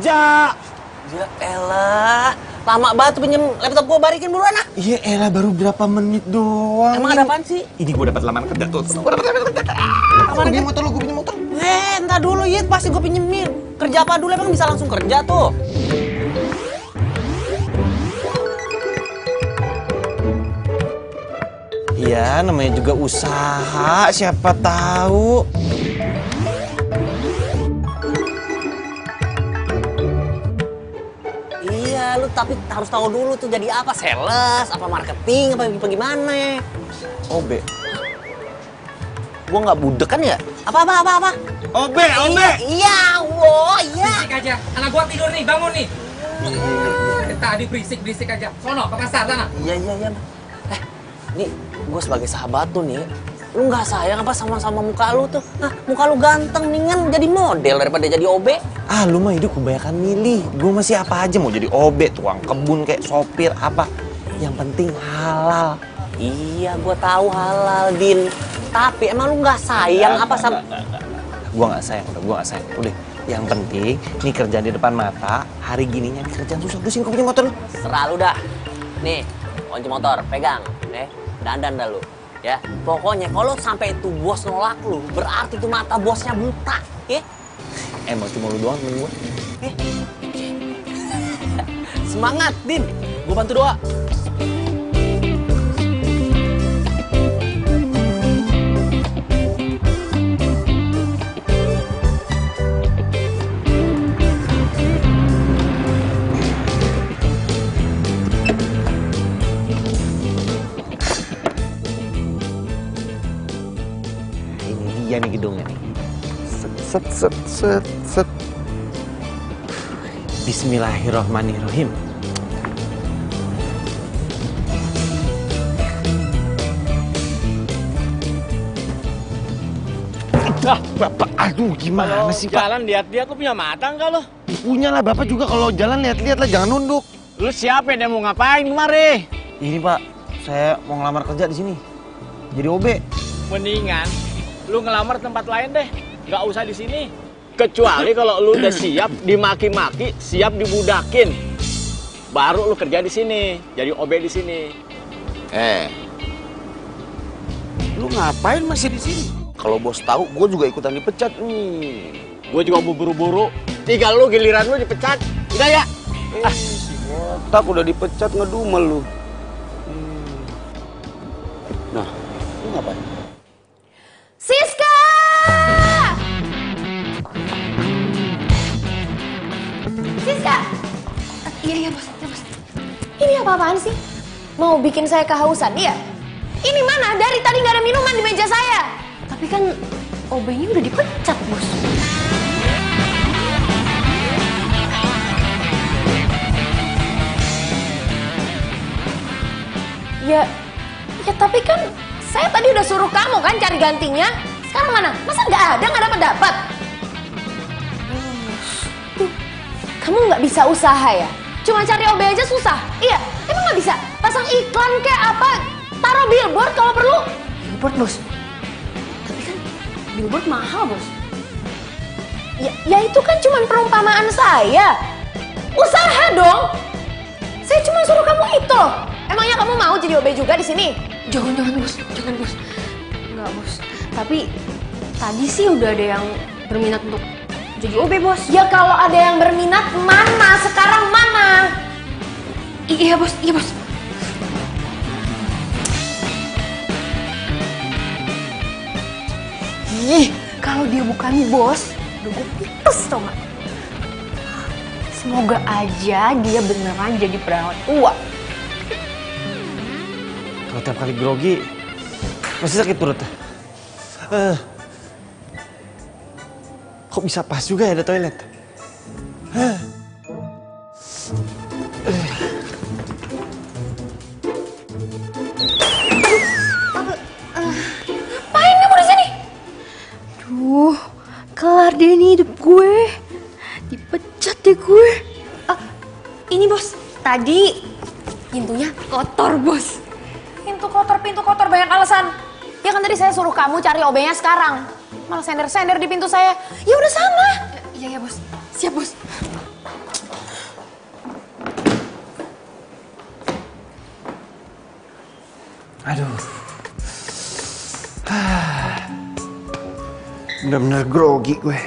kerja. Ya elah, lama banget pinjem laptop gua, balikin buruan ah. Iya elah, baru berapa menit doang. Emang ada apaan sih? Ini gua dapat lamaran kerja tuh. Gua pinjem motor lu, gua pinjem motor. Entar dulu ya, pasti gua pinjemin. Kerja apa dulu, emang bisa langsung kerja tuh? Iya, namanya juga usaha, siapa tahu. Iya, lu tapi harus tahu dulu tuh jadi apa, sales, apa marketing, apa gimana? OB. Gua nggak budek kan ya? Apa? OB. Iya, wow, iya. Berisik aja, anak gua tidur nih, bangun nih. Tadi berisik aja. Sono ke pasar sana. Iya. Nih, gue sebagai sahabat tuh nih, lu nggak sayang apa sama muka lu tuh? Hah, muka lu ganteng, mendingan jadi model daripada jadi OB. Ah, lu mah hidup kebanyakan milih. Gue masih apa aja mau jadi OB, tukang kebun kayak sopir apa. Yang penting halal. Iya, gue tahu halal, Din. Tapi emang lu nggak sayang apa sama? Gue nggak sayang, gue nggak sayang. Udah, yang penting nih kerjaan di depan mata. Hari gininya kerjaan susah. Lu sini kunci motor lu. Serah lu dah. Nih, kunci motor, pegang. Dandan dah lu. Ya, pokoknya kalau sampai itu bos nolak lu, berarti itu mata bosnya buta. Ya? Emang cuma lu doang temen gue. Semangat, Din. Gue bantu doa. Iya nih gedungnya nih. Set. Bismillahirrahmanirrahim. Bapak, aduh gimana sih Pak? Jalan lihat-lihat, lu punya mata nggak lo? Punya lah Bapak juga, kalau jalan lihat-lihat lah, jangan nunduk. Lu siapa yang mau ngapain kemari? Ini Pak, saya mau ngelamar kerja di sini. Jadi OB. Mendingan lu ngelamar tempat lain deh, nggak usah di sini. Kecuali kalau lu udah siap dimaki-maki, siap dibudakin, baru lu kerja di sini, jadi OB di sini. Lu ngapain masih di sini? Kalau bos tahu, gue juga ikutan dipecat nih. Gue juga mau buru-buru. Tinggal lu giliran lu dipecat, udah ya? Si botak udah dipecat ngedumel lu. Nah, lu ngapain? Siska! Siska! Iya bos. Ini apa-apaan sih? Mau bikin saya kehausan, iya? Ini mana? Dari tadi nggak ada minuman di meja saya. Tapi kan OB-nya udah dipecat, bos. Ya tapi kan saya tadi udah suruh kamu kan cari gantinya. Sekarang mana? Masa nggak ada, nggak dapat? Tuh, kamu nggak bisa usaha ya? Cuma cari OB aja susah? Iya, emang nggak bisa? Pasang iklan kayak apa? Taruh billboard kalau perlu. Billboard, bos. Tapi kan billboard mahal, bos. Ya itu kan cuma perumpamaan saya. Usaha dong. Saya cuma suruh kamu itu loh. Emangnya kamu mau jadi OB juga di sini? Jangan bos. Enggak bos. Tapi tadi sih udah ada yang berminat untuk jadi OB bos. Ya kalau ada yang berminat mana? Sekarang mana? Iya bos. Ih, kalau dia bukan bos, udah gue putus tau gak? Semoga aja dia beneran jadi perawat tua. Kalau tiap kali grogi, masih sakit perut. Kok bisa pas juga ya ada toilet? Ngapain kamu di sini? Duh, kelar deh nih hidup gue. Dipecat deh gue. Ini bos, tadi pintunya kotor bos. Pintu kotor banyak alasan. Ya kan tadi saya suruh kamu cari OB-nya sekarang. Malah sender-sender di pintu saya. Ya udah sana. Iya bos. Siap bos. Aduh. Bener-bener grogi gue.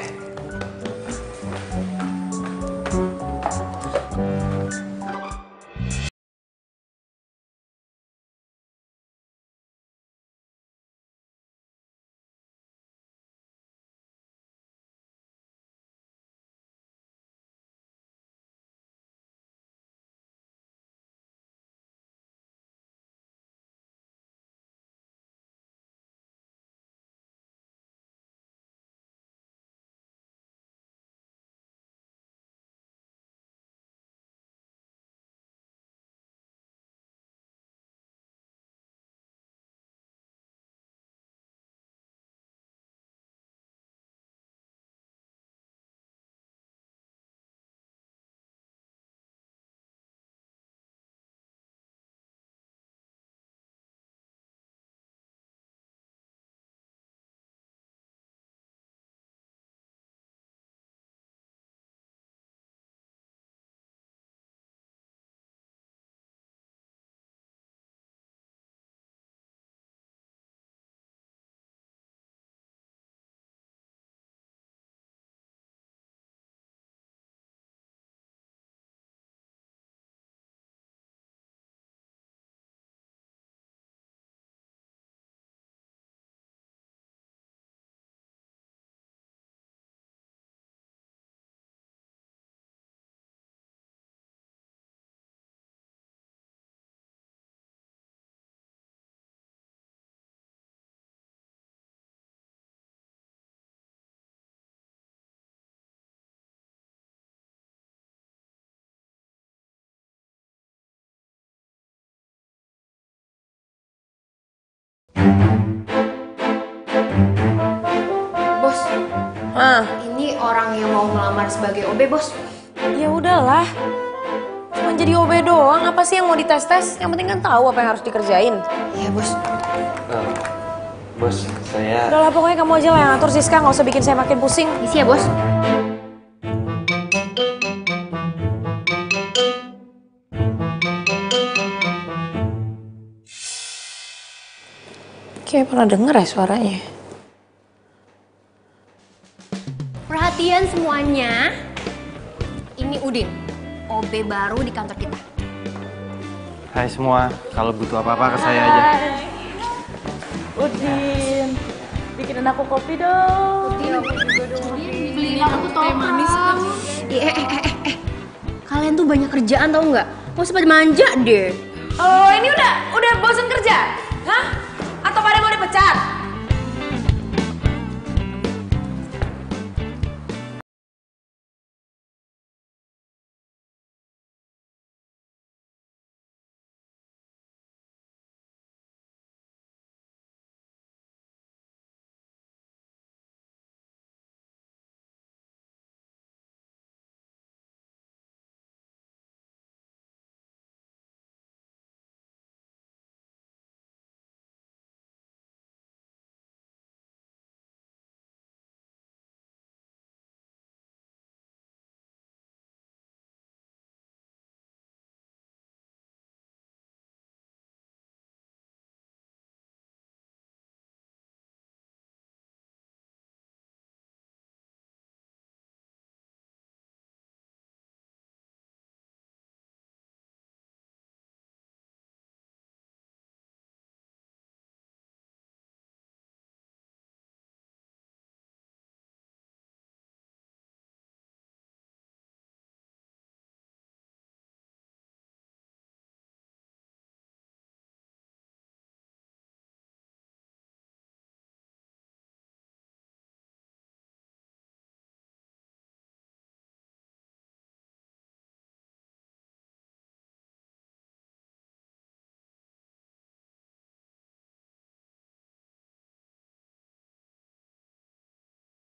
Bos, ini orang yang mau melamar sebagai OB, Bos. Ya udahlah. Cuma jadi OB doang, apa sih yang mau dites-tes? Yang penting kan tahu apa yang harus dikerjain. Iya, Bos. Bos, saya... Udahlah, pokoknya kamu aja lah yang ngatur, Siska. Nggak usah bikin saya makin pusing. Isi ya, Bos. Kayak pernah denger ya suaranya. Perhatian semuanya. Ini Udin, OB baru di kantor kita. Hai semua, kalau butuh apa-apa ke saya aja. Udin, bikinin aku kopi dong. Beliin aku teh manis. Kalian tuh banyak kerjaan tau nggak? Mau sempat manja deh. Oh, ini udah bosen kerja? Hah? Atau pada mau dipecat?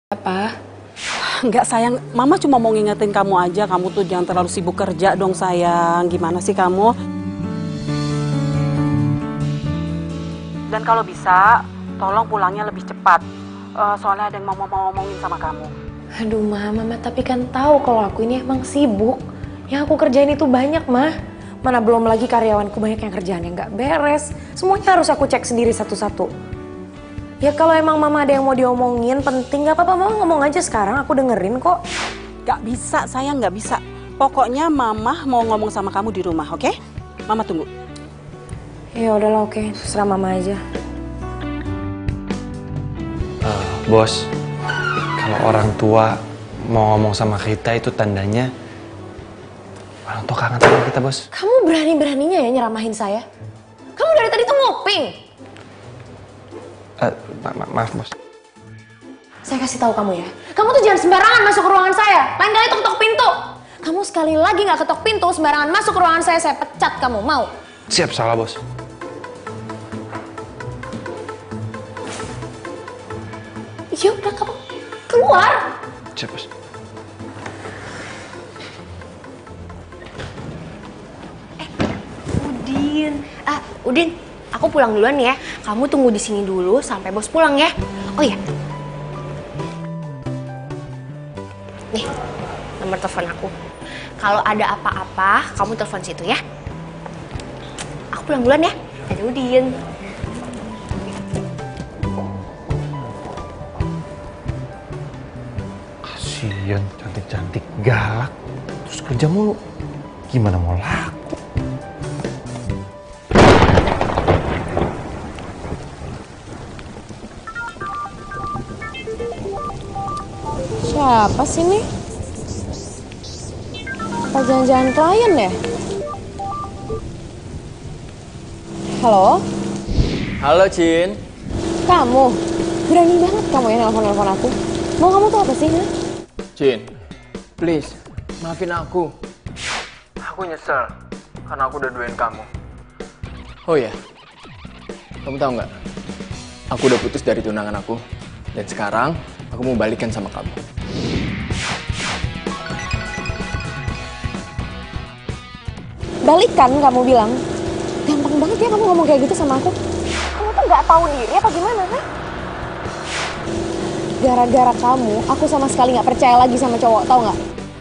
Apa? Enggak sayang, Mama cuma mau ngingetin kamu aja. Kamu tuh jangan terlalu sibuk kerja dong sayang. Gimana sih kamu? Dan kalau bisa, tolong pulangnya lebih cepat. Soalnya ada yang mau ngomongin sama kamu. Aduh, Mama tapi kan tahu kalau aku ini emang sibuk. Yang aku kerjain itu banyak, Mah. Mana belum lagi karyawanku banyak yang kerjaan yang nggak beres. Semuanya harus aku cek sendiri satu-satu. Ya kalau emang mama ada yang mau diomongin penting gak apa-apa, mama ngomong aja sekarang, aku dengerin kok. Gak bisa, sayang, gak bisa. Pokoknya mama mau ngomong sama kamu di rumah, oke? Mama tunggu. Ya udahlah, oke, terserah mama aja. Bos, kalau orang tua mau ngomong sama kita itu tandanya orang tua kangen sama kita, Bos. Kamu berani-beraninya ya nyeramahin saya? Kamu dari tadi tuh nguping. Maaf, Bos. Saya kasih tahu kamu ya, kamu tuh jangan sembarangan masuk ke ruangan saya. Lain kali ketok pintu. Kamu sekali lagi nggak ketok pintu, sembarangan masuk ke ruangan saya pecat kamu. Mau? Siap, salah, Bos. Ya udah, kamu keluar. Siap, Bos. Udin, aku pulang duluan ya. Kamu tunggu di sini dulu sampai bos pulang ya. Oh iya. Nih, nomor telepon aku. Kalau ada apa-apa, kamu telepon situ ya. Aku pulang duluan ya. Dadah Udin. Kasian, cantik-cantik galak. Terus kerja mulu. Gimana mau laku? Siapa sih nih? Apa jangan-jangan klien ya? Halo? Halo, Cin. Kamu? Berani banget kamu ya nelfon-nelfon aku. Mau kamu tuh apa sih, ha? Cin, please, maafin aku. Aku nyesel karena aku udah duain kamu. Oh ya, kamu tahu nggak? Aku udah putus dari tunangan aku. Dan sekarang aku mau balikan sama kamu. Balikan kamu bilang. Gampang banget ya kamu ngomong kayak gitu sama aku. Kamu tuh nggak tahu diri apa gimana, ha? Gara-gara kamu, aku sama sekali nggak percaya lagi sama cowok, tau nggak?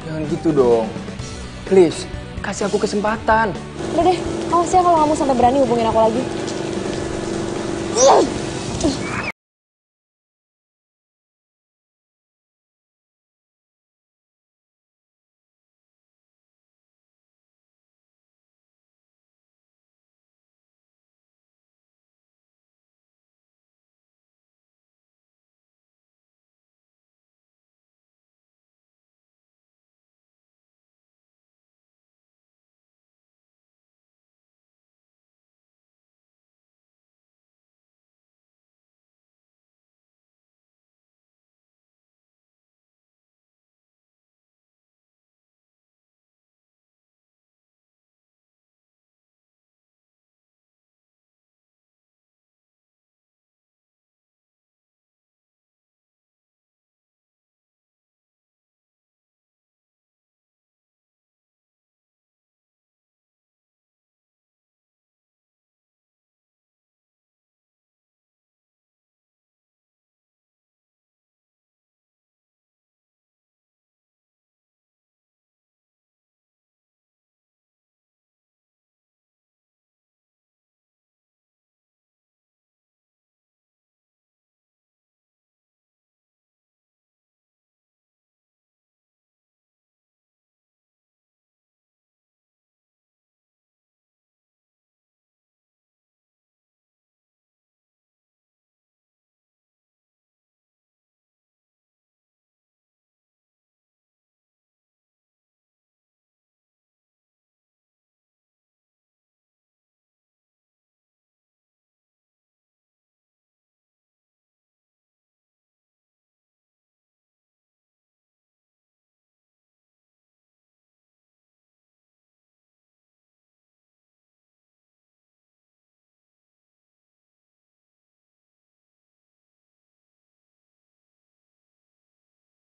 Jangan gitu dong. Please, kasih aku kesempatan. Udah deh, awas ya kalau kamu sampai berani hubungin aku lagi.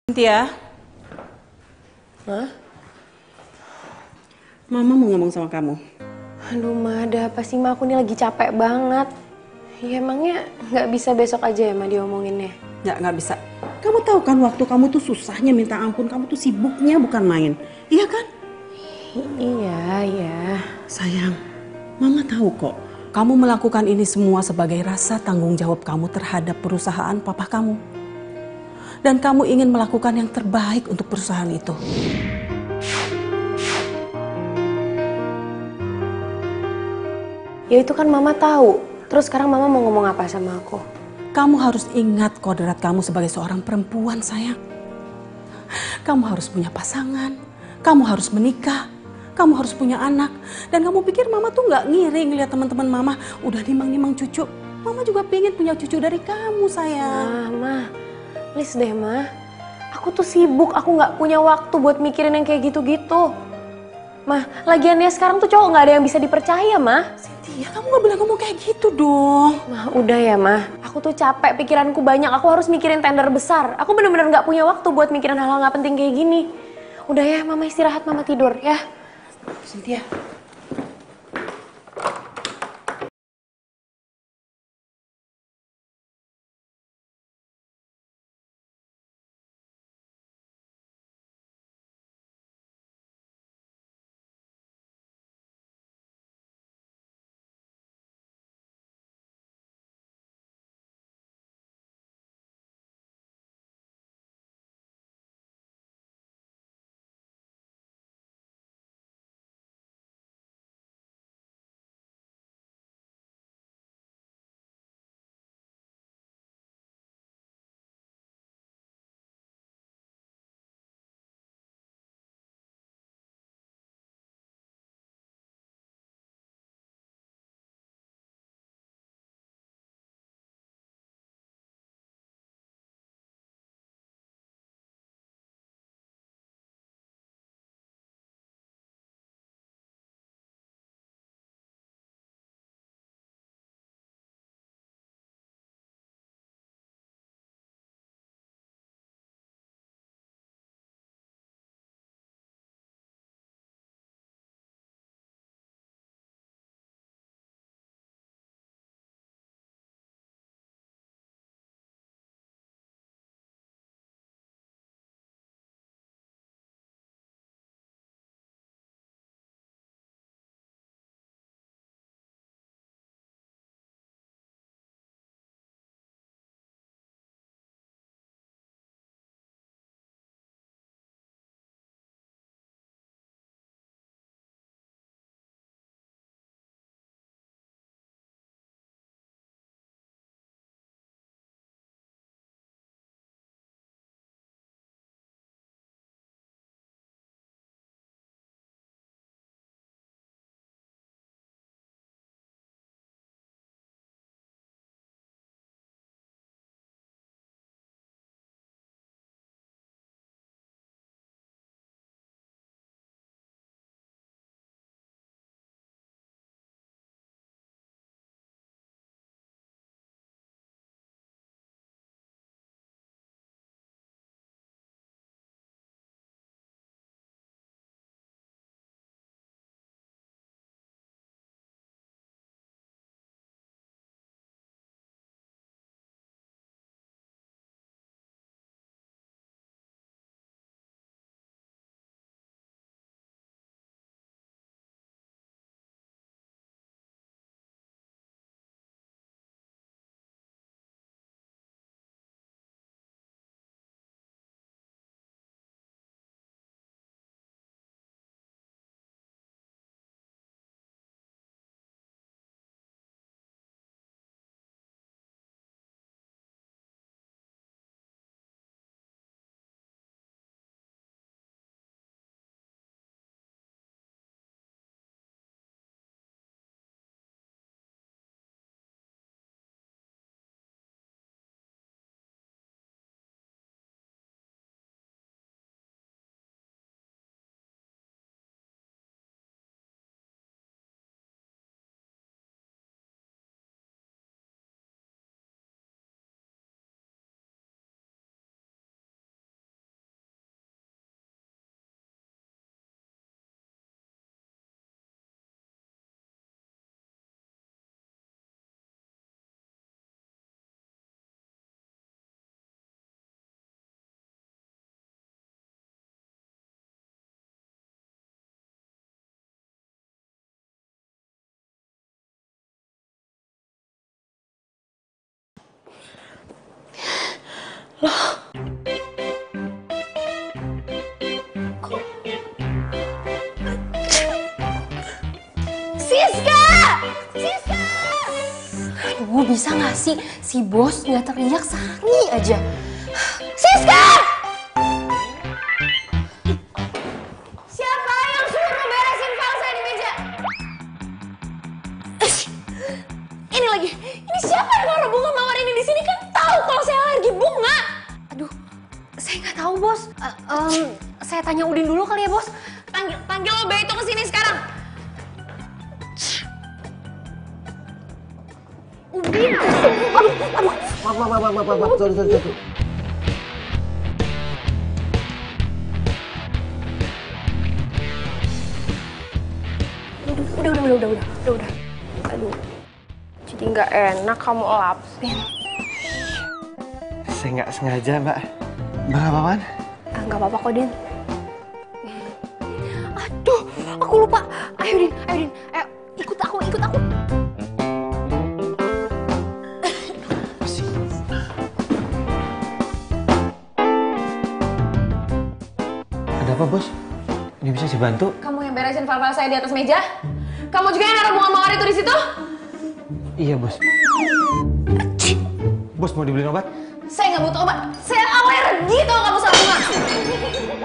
Cynthia. Hah? Mama mau ngomong sama kamu. Aduh, Ma, ada apa sih, Ma? Aku nih lagi capek banget. Ya emangnya nggak bisa besok aja ya, Ma, diomonginnya? Nggak bisa. Kamu tahu kan waktu kamu tuh susahnya minta ampun, kamu tuh sibuknya bukan main. Iya kan? Iya. Sayang, Mama tahu kok. Kamu melakukan ini semua sebagai rasa tanggung jawab kamu terhadap perusahaan papa kamu. Dan kamu ingin melakukan yang terbaik untuk perusahaan itu. Ya itu kan Mama tahu. Terus sekarang Mama mau ngomong apa sama aku? Kamu harus ingat kodrat kamu sebagai seorang perempuan, sayang. Kamu harus punya pasangan, kamu harus menikah, kamu harus punya anak. Dan kamu pikir Mama tuh nggak ngiri ngeliat teman-teman Mama udah nimang-nimang cucu. Mama juga pengen punya cucu dari kamu, sayang. Ma, please deh, Ma. Aku tuh sibuk, aku nggak punya waktu buat mikirin yang kayak gitu-gitu. Ma, lagiannya sekarang tuh cowok nggak ada yang bisa dipercaya, Ma. Cynthia, kamu nggak boleh ngomong kayak gitu dong. Ma, udah ya, Ma. Aku tuh capek, pikiranku banyak. Aku harus mikirin tender besar. Aku bener-bener nggak punya waktu buat mikirin hal-hal nggak penting kayak gini. Udah ya, Mama istirahat, Mama tidur ya. Cynthia, Siska! Siska! Aduh, bisa gak sih si bos nggak teriak sehari aja? Siska! Siapa yang suruh beresin file saya di meja? Ini lagi, ini siapa yang naruh bunga mawar ini di sini? Kan tahu kalau saya alergi bunga. Aduh, saya nggak tahu bos. Saya tanya Udin dulu kali ya bos. Panggil Obe itu ke sini sekarang. Udin, aduh. Maaf, sorry. Udah. Aduh, jadi nggak enak kamu lapin. Saya nggak sengaja, Mbak. Mbak apa-apaan? Nggak apa-apa kok, Din. Aduh, aku lupa. Ayo, Din. Ayo, ikut aku. Ada apa, Bos? Ini bisa dibantu? Kamu yang beresin file-file saya di atas meja? Kamu juga yang naruh bunga mawar itu di situ? Iya, Bos. Bos, mau dibeliin obat? Saya nggak butuh obat. Saya alergi tau kamu sama bunga.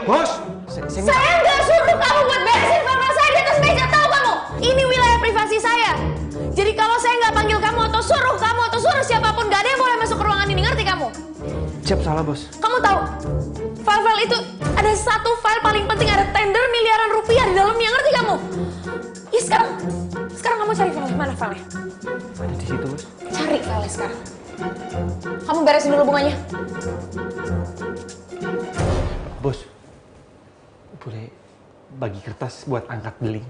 Bos! Saya nggak suruh kamu buat beresin file-file saya di atas meja, tahu kamu? Ini wilayah privasi saya. Jadi kalau saya nggak panggil kamu atau suruh siapapun, nggak ada yang boleh masuk ke ruangan ini, ngerti kamu? Siap, salah, Bos. Kamu tahu, file-file itu ada satu file paling penting, ada tender miliaran rupiah di dalamnya, ngerti kamu? Ya sekarang kamu cari file, mana filenya? Ada di situ, Bos. Cari filenya sekarang. Kamu beresin dulu bunganya. Bos, boleh bagi kertas buat angkat beling?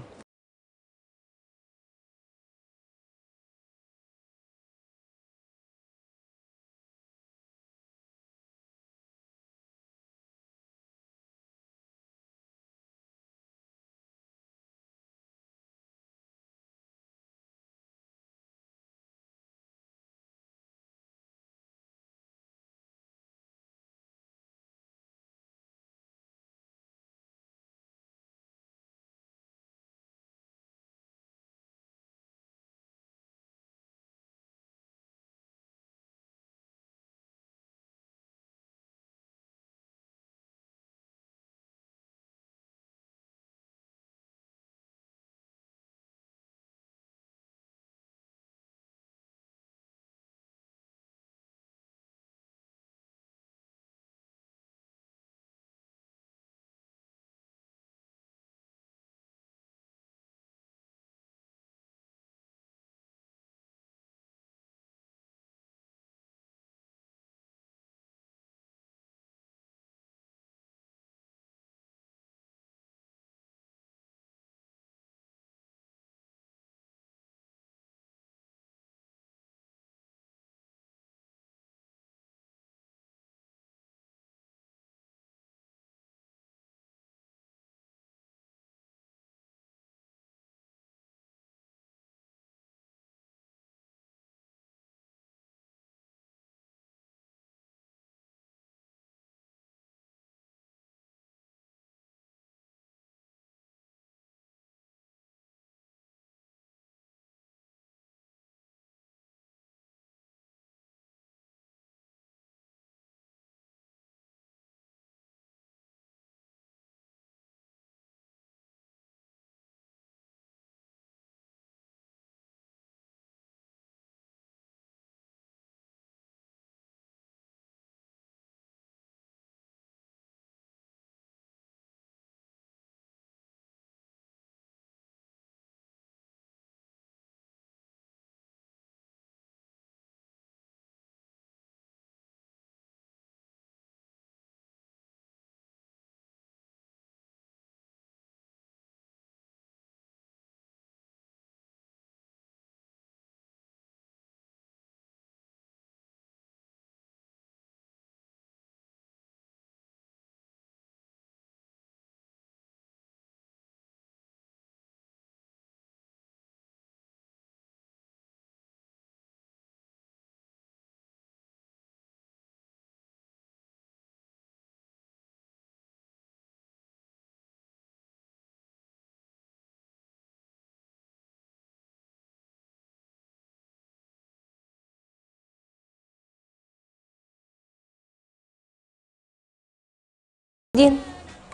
Din,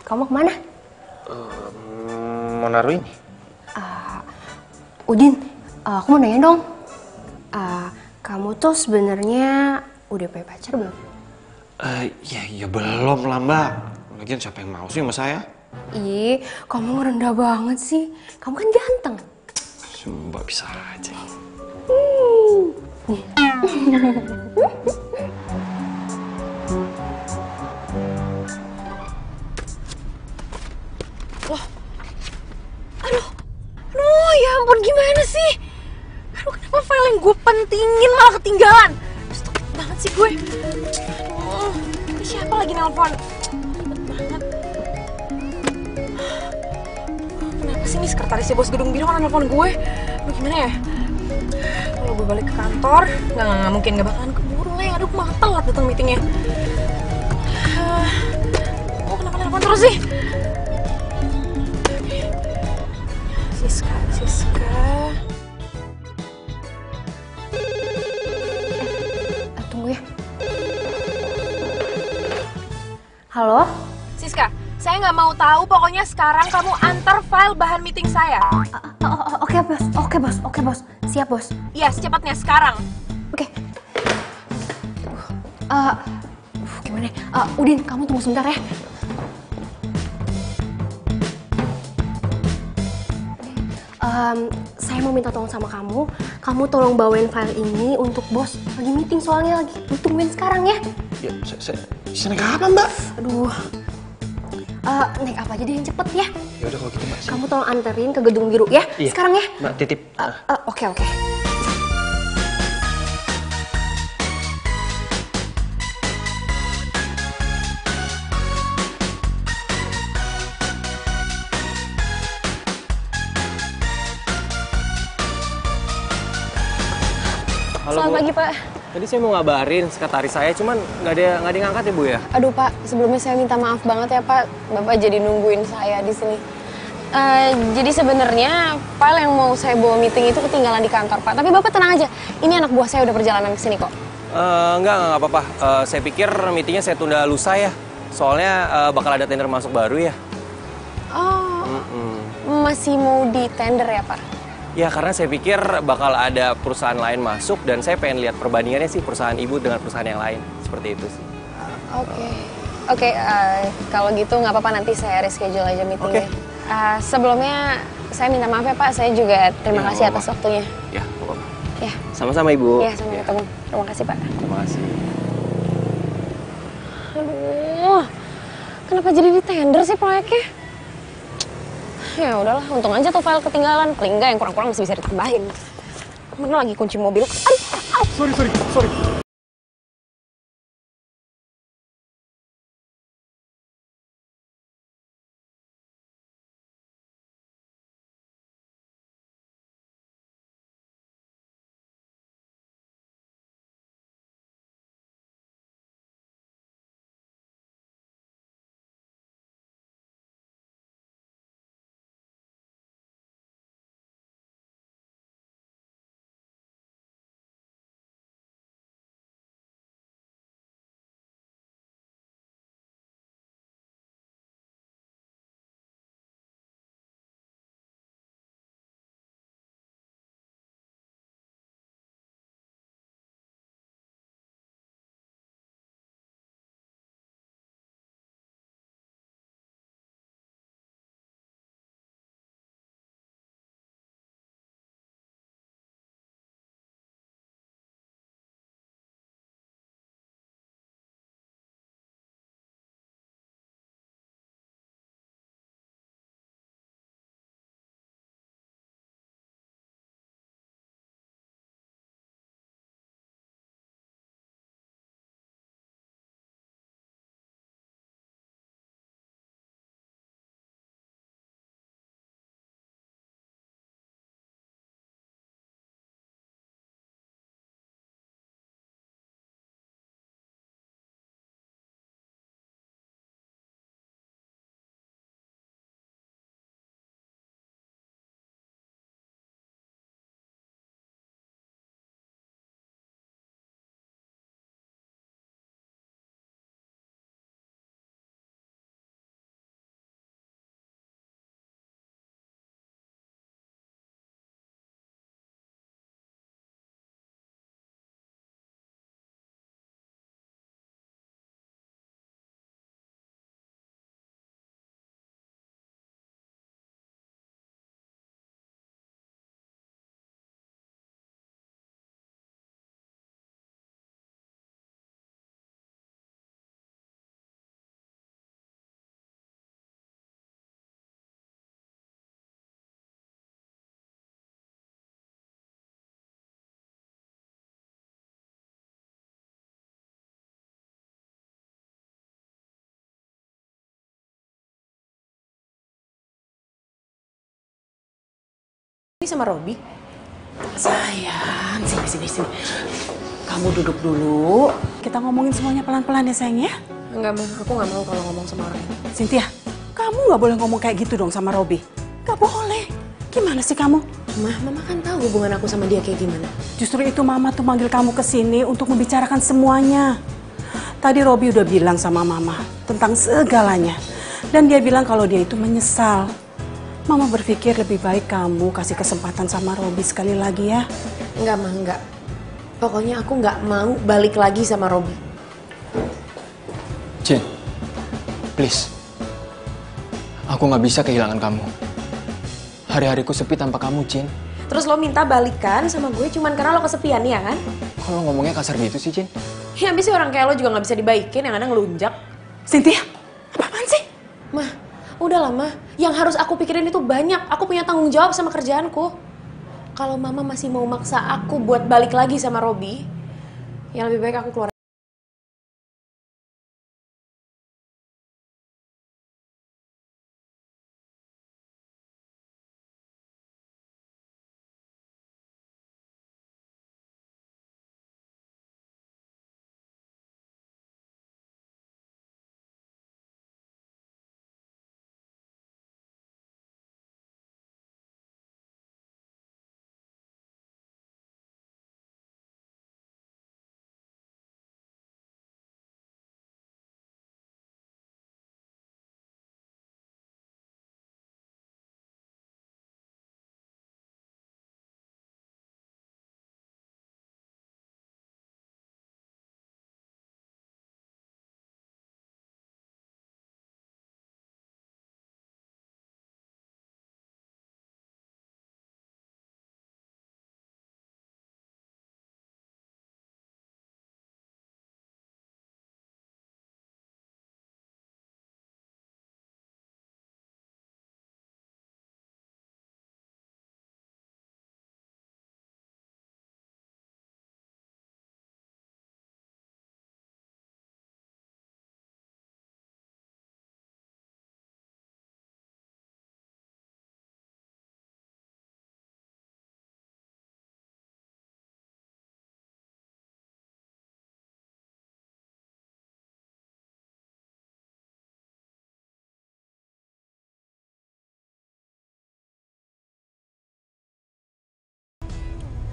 kamu kemana? Mau naruh ini? Udin, aku mau nanya dong. Kamu tuh sebenarnya udah punya pacar belum? Ya belum lah mbak. Lagian siapa yang mau sih sama saya? Ih, kamu rendah banget sih. Kamu kan ganteng. Mbak bisa aja. Aduh, ya ampun gimana sih? Aduh, kenapa file yang gue pentingin malah ketinggalan? Stupid banget sih gue. Aduh, ini siapa lagi nelpon? Ribet banget. Kenapa sih nih sekretarisnya bos gedung biru malah nelpon gue? Aduh, gimana ya? Kalau gue balik ke kantor, nggak mungkin, nggak bakalan keburu lah. Aduh, malah telat datang meetingnya. Kenapa nelpon terus sih? Siska. Tunggu ya. Halo? Siska, saya nggak mau tahu. Pokoknya sekarang kamu antar file bahan meeting saya. Oke bos. Siap bos. Iya, secepatnya sekarang. Oke. Gimana? Udin, kamu tunggu sebentar ya. Saya mau minta tolong sama kamu. Kamu tolong bawain file ini untuk bos. Lagi meeting soalnya, lagi ditungguin sekarang ya. Ya, saya naik kapan mbak? Aduh. Naik apa aja deh yang cepet ya. Ya udah kalau gitu mbak. Kamu tolong anterin ke gedung biru ya. Iya. Sekarang ya. Mbak titip. Oke. Halo, Selamat Bu. pagi Pak. Tadi saya mau ngabarin sekretaris saya, cuman nggak ada yang ngangkat ya Bu ya? Aduh Pak, sebelumnya saya minta maaf banget ya Pak. Bapak jadi nungguin saya di sini. Jadi sebenarnya file yang mau saya bawa meeting itu ketinggalan di kantor Pak. Tapi Bapak tenang aja, ini anak buah saya udah perjalanan ke sini kok. Enggak apa-apa. Saya pikir meetingnya saya tunda lusa ya. Soalnya bakal ada tender masuk baru ya. Oh, masih mau di tender ya Pak? Ya karena saya pikir bakal ada perusahaan lain masuk dan saya pengen lihat perbandingannya sih perusahaan ibu dengan perusahaan yang lain. Seperti itu sih. Oke, kalau gitu nggak apa-apa, nanti saya reschedule aja meetingnya. Sebelumnya saya minta maaf ya Pak, saya juga terima kasih atas waktunya. Ya, nggak apa-apa. Ya. Sama-sama Ibu. Ya, sampai ketemu. Terima kasih Pak. Terima kasih. Aduh, kenapa jadi di tender sih proyeknya? Ya udahlah, untung aja tuh file ketinggalan. Paling enggak yang kurang-kurang masih bisa ditambahin. Mana lagi kunci mobil? Aduh. Sorry. sama Robi. Sayang, sini. Kamu duduk dulu. Kita ngomongin semuanya pelan-pelan ya sayang ya. Enggak, Ma. Aku nggak mau kalau ngomong sama orang ini. Cynthia, kamu nggak boleh ngomong kayak gitu dong sama Robi. Nggak boleh. Gimana sih kamu? Mama kan tahu hubungan aku sama dia kayak gimana. Justru itu Mama tuh manggil kamu ke sini untuk membicarakan semuanya. Tadi Robi udah bilang sama Mama tentang segalanya. Dan dia bilang kalau dia itu menyesal. Mama berpikir lebih baik kamu kasih kesempatan sama Robi sekali lagi ya. Enggak, Ma, enggak. Pokoknya aku nggak mau balik lagi sama Robi. Jin, please. Aku nggak bisa kehilangan kamu. Hari-hariku sepi tanpa kamu, Jin. Terus lo minta balikan sama gue cuman karena lo kesepian, ya kan? Kalau ngomongnya kasar gitu sih, Jin. Ya habis sih orang kayak lo juga nggak bisa dibaikin, yang ada ngelunjak. Cynthia, apaan sih? Mah, udahlah, Mah. Yang harus aku pikirin itu banyak. Aku punya tanggung jawab sama kerjaanku. Kalau Mama masih mau maksa aku buat balik lagi sama Robi, ya lebih baik aku keluar.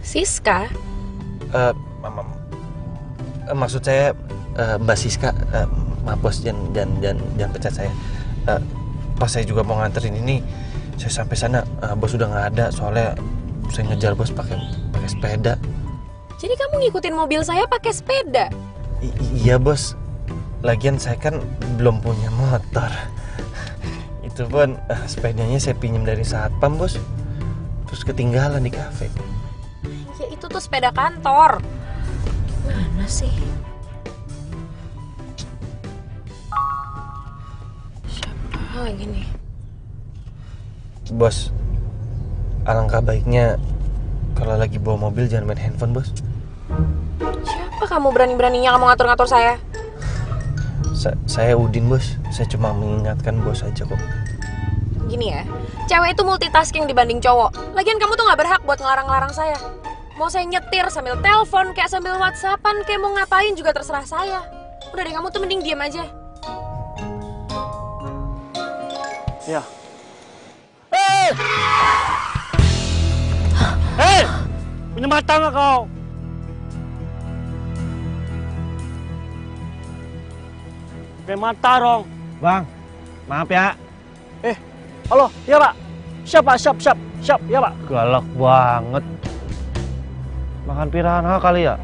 Siska? Maksud saya Mbak Siska, maaf bos, jangan pecat saya. Pas saya juga mau nganterin ini, saya sampai sana bos udah nggak ada, soalnya saya ngejar bos pakai sepeda. Jadi kamu ngikutin mobil saya pakai sepeda? Iya bos, lagian saya kan belum punya motor. Itu pun sepedanya saya pinjam dari satpam bos, terus ketinggalan di kafe. Ya itu tuh sepeda kantor. Mana sih? Siapa lagi nih? Bos, alangkah baiknya kalau lagi bawa mobil jangan main handphone bos. Siapa kamu berani-beraninya kamu ngatur-ngatur saya? Saya Udin bos, saya cuma mengingatkan bos aja kok. Gini ya, cewek itu multitasking dibanding cowok. Lagian kamu tuh gak berhak buat ngelarang-larang saya. Mau saya nyetir sambil telepon, kayak sambil whatsappan, kayak mau ngapain juga terserah saya. Udah deh, kamu tuh mending diam aja. Ya. Hei! Punya mata nggak kau? Pakai mata dong. Bang, maaf ya. Halo, iya Pak. Siap, ya Pak. Galak banget. Makan piranha kali ya?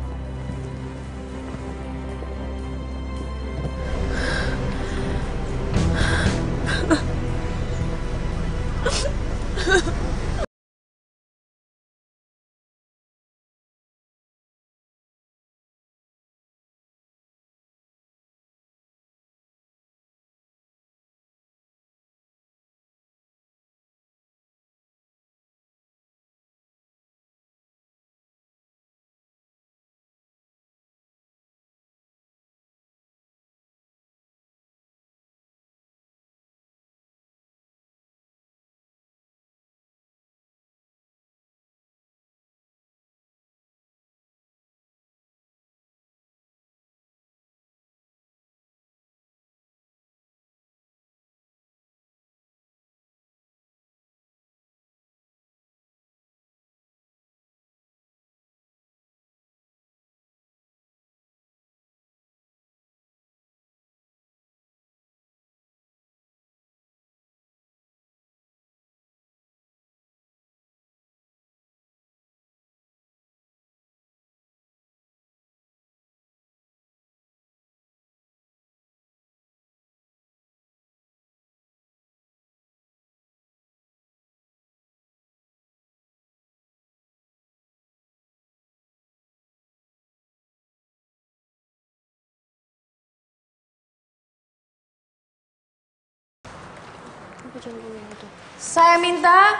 Saya minta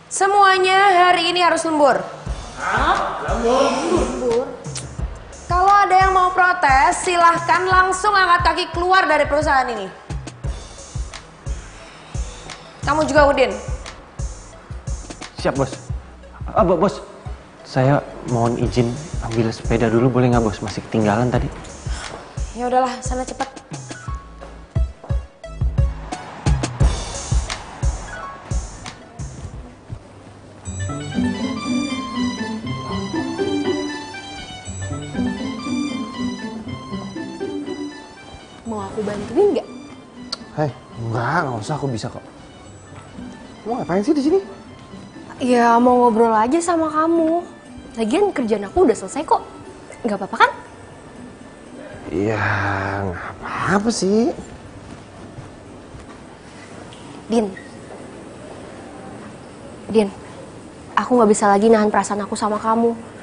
semuanya hari ini harus lembur. Lembur? Kalau ada yang mau protes, silahkan langsung angkat kaki keluar dari perusahaan ini. Kamu juga, Udin. Siap, Bos. Bos, saya mohon izin ambil sepeda dulu, boleh nggak, Bos? Masih ketinggalan tadi. Ya udahlah, sana cepet. Mau aku bantuin nggak? Hei, nggak usah, aku bisa kok. Kamu ngapain sih di sini? Ya mau ngobrol aja sama kamu. Lagian kerjaan aku udah selesai kok. Nggak apa-apa kan? Ya, nggak apa-apa sih. Din, aku nggak bisa lagi nahan perasaan aku sama kamu.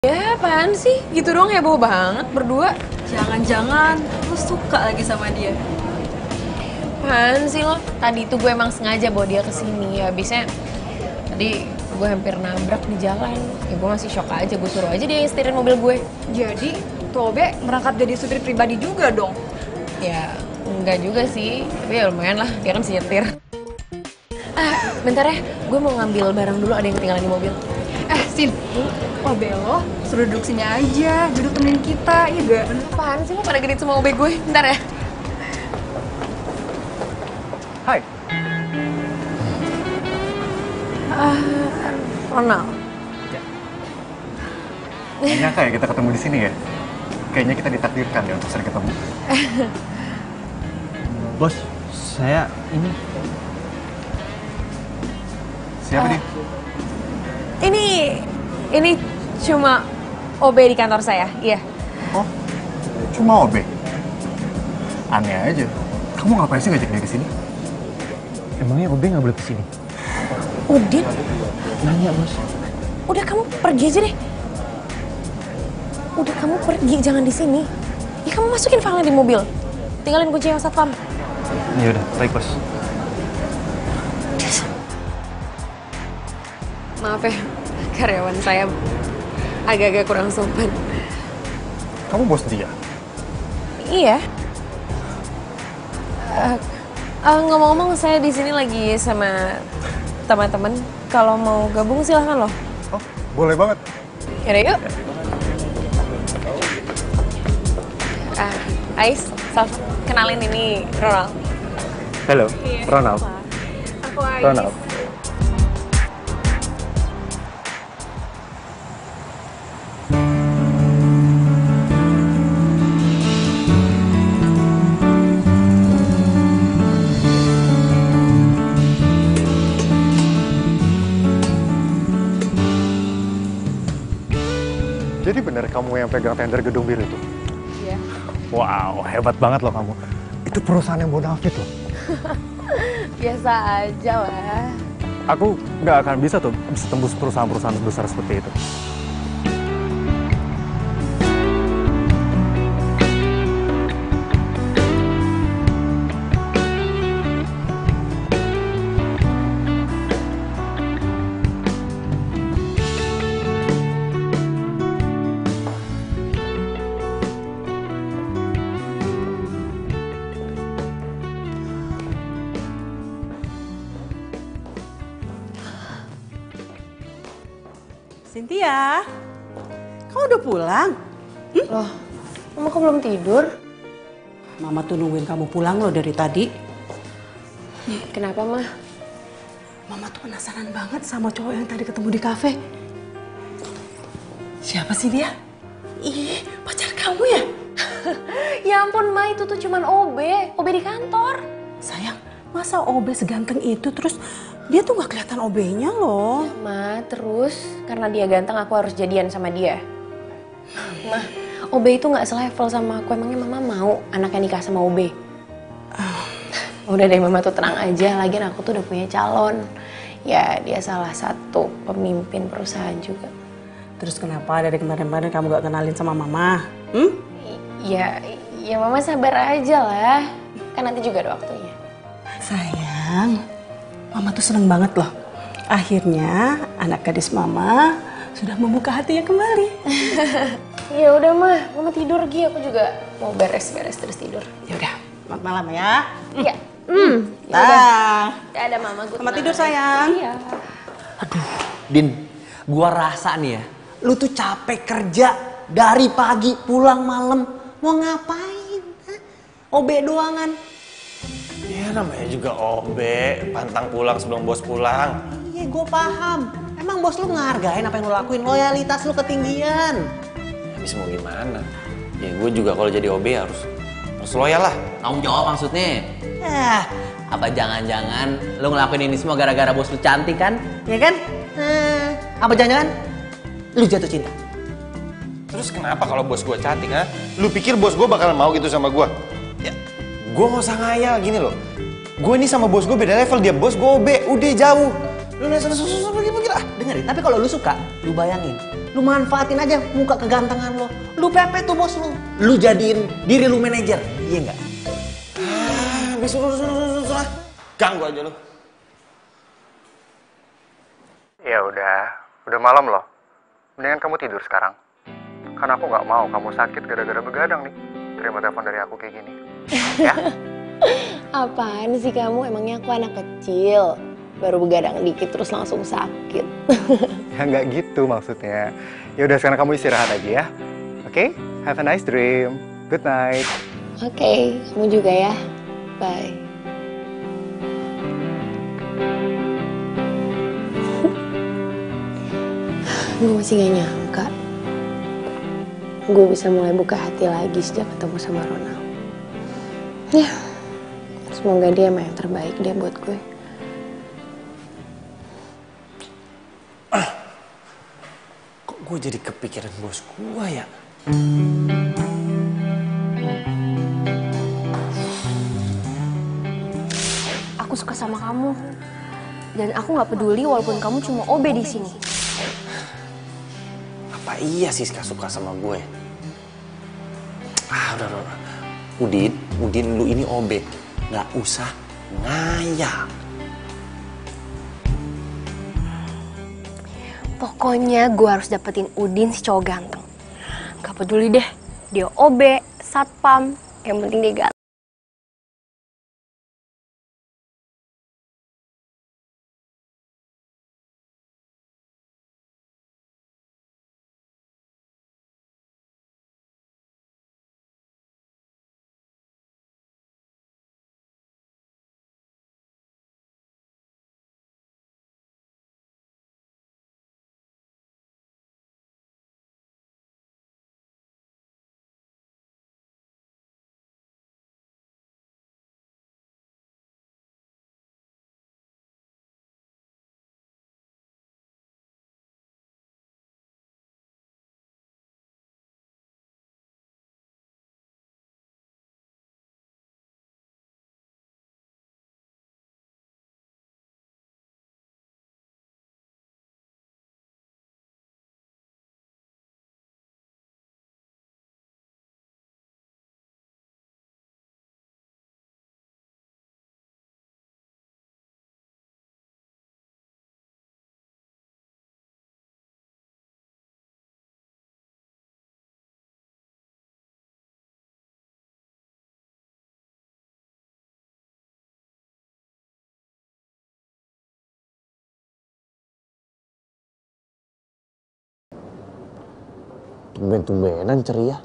Ya apaan sih? Gitu doang heboh banget berdua. Jangan-jangan lu suka lagi sama dia. Apaan sih lo? Tadi tuh gue emang sengaja bawa dia kesini. Habisnya tadi gue hampir nabrak di jalan. Ya gue masih shock aja, gue suruh aja dia yang setirin mobil gue. Jadi Tuh Obe merangkap jadi supir pribadi juga dong. Ya, enggak juga sih. Tapi ya lumayan lah, dia kan bisa nyetir. Bentar ya, gue mau ngambil barang dulu, ada yang ketinggalan di mobil. Sin, Obe lo suruh duduk sini aja, duduk temenin kita, iya gak? Apaan sih lo pada genit sama Obe gue? Bentar ya. Hai. Ronald. Gak nyangka ya kita ketemu di sini ya. Kayaknya kita ditakdirkan ya untuk sering ketemu. Bos, saya ini. Siapa dia? Ini cuma OB di kantor saya, iya. Oh, cuma OB? Aneh aja. Kamu ngapain sih ngajak dia ke sini? Emangnya OB nggak boleh kesini? Udin? Nanya, Bos. Udah kamu pergi aja deh. Udah kamu pergi, jangan di sini. Ya kamu masukin filenya di mobil. Tinggalin kunci yang satpam. Ya udah, baik, Bos. Maaf ya, karyawan saya agak-agak kurang sopan. Kamu bos dia? Iya. Ngomong-ngomong, saya di sini lagi sama teman-teman. Kalau mau gabung silahkan loh. Oh, boleh banget. Yaudah yuk. Ais, Sal, kenalin ini Ronald. Halo, Ronald. Aku Ais. Ronald. Jadi benar kamu yang pegang tender gedung bir itu? Iya. Wow, hebat banget loh kamu. Itu perusahaan yang bonafit loh. Biasa aja lah. Aku nggak akan bisa tembus perusahaan-perusahaan besar seperti itu. Cynthia, kamu udah pulang? Loh, Mama kok belum tidur? Mama tuh nungguin kamu pulang loh dari tadi. Kenapa, Ma? Mama tuh penasaran banget sama cowok yang tadi ketemu di kafe. Siapa sih dia? Ih, pacar kamu ya? Ya ampun, Ma, itu tuh cuman OB di kantor. Sayang, masa OB seganteng itu terus dia tuh gak kelihatan OB-nya loh. Ya, Ma, terus karena dia ganteng aku harus jadian sama dia. Ma, OB itu gak selevel sama aku. Emangnya Mama mau anaknya nikah sama OB? Udah deh, Mama tuh tenang aja. Lagian aku tuh udah punya calon. Ya, dia salah satu pemimpin perusahaan juga. Terus kenapa dari kemarin-kemarin kamu gak kenalin sama Mama? Ya Mama sabar aja lah. Kan nanti juga ada waktunya. Sayang, Mama tuh seneng banget loh. Akhirnya anak gadis Mama sudah membuka hatinya kembali. Ya udah, Mama tidur lagi. Aku juga mau beres-beres terus tidur. Ya udah, selamat malam ya. Iya. Dah. Ada Mama, Selamat tidur sayang. Iya. Din, gua rasa nih ya, lu tuh capek kerja dari pagi pulang malam. Mau ngapain? OB doangan. Ya namanya juga OB, pantang pulang sebelum bos pulang. Iya, gue paham. Emang bos lu ngehargain apa yang lu lakuin? Loyalitas lu ketinggian. Habis mau gimana? Ya gue juga kalau jadi OB harus loyal lah. Tanggung jawab maksudnya. Apa jangan-jangan lu ngelakuin ini semua gara-gara bos lu cantik kan? Ya kan? Apa jangan-jangan lu jatuh cinta? Terus kenapa kalau bos gue cantik, ha? Lu pikir bos gue bakal mau gitu sama gue? Ya, gue gak usah ngayal gini loh. Gue ini sama bos gue beda level, dia bos gue OB, udah jauh. Lu nanya susah pergi lah. Dengerin, tapi kalau lu suka, lu bayangin. Lu manfaatin aja muka kegantengan lo. Lu pepet tuh bos lu. Lu jadiin diri lu manajer, iya nggak? Susah. Ganggu aja lu. Ya udah malam loh. Mendingan kamu tidur sekarang. Karena aku nggak mau kamu sakit gara-gara begadang nih. Terima telepon dari aku kayak gini. Ya? Apaan sih kamu? Emangnya aku anak kecil? Baru begadang dikit terus langsung sakit. Ya nggak gitu maksudnya. Ya udah sekarang kamu istirahat aja ya. Oke? Have a nice dream. Good night. Oke, kamu juga ya. Bye. Gue masih gak nyangka gue bisa mulai buka hati lagi sejak ketemu sama Ronald. Ya, semoga dia emang yang terbaik deh buat gue. Kok gue jadi kepikiran bos gue ya? Aku suka sama kamu. Dan aku nggak peduli walaupun kamu cuma OB di sini. Apa iya Siska suka sama gue? Udah. Udin, lu ini OB. Nggak usah ngayal. Pokoknya gue harus dapetin Udin si cowok ganteng. Gak peduli deh, dia OB, satpam, yang penting dia ganteng. Tumben-tumbenan ceria.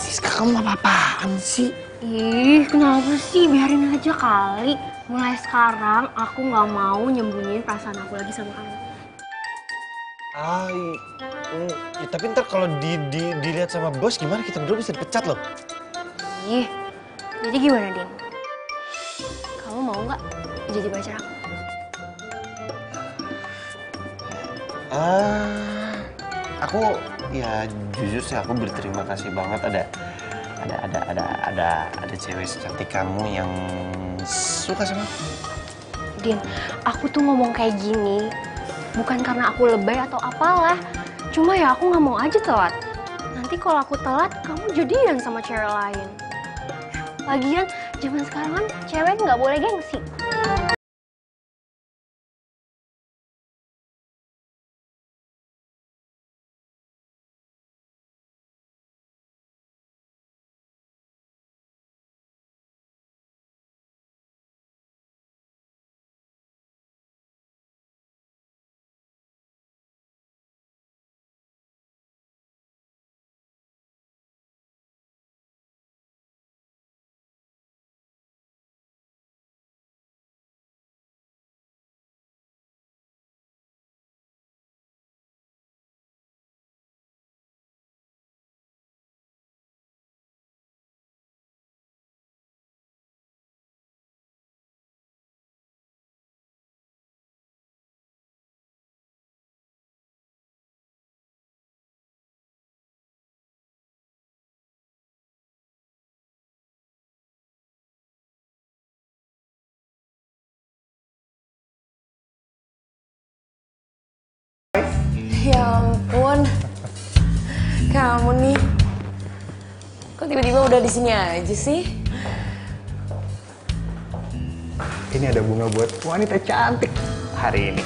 Siska, kamu apa-apaan sih? Ih, kenapa sih? Biarin aja kali. Mulai sekarang aku nggak mau nyembunyiin perasaan aku lagi sama kamu. Ya, tapi ntar kalau dilihat sama bos gimana, kita berdua bisa dipecat loh. Ih, jadi gimana, Din? Kamu mau nggak jadi pacar aku? Aku ya jujur sih aku berterima kasih banget ada cewek secantik kamu yang suka sama aku. Din, aku tuh ngomong kayak gini bukan karena aku lebay atau apalah. Cuma ya aku nggak mau aja telat. Nanti kalau aku telat, kamu jadian sama cewek lain. Lagian, zaman sekarang kan cewek nggak boleh gengsi. Ya ampun, kamu nih tiba-tiba udah di sini aja sih? Ini ada bunga buat wanita cantik hari ini.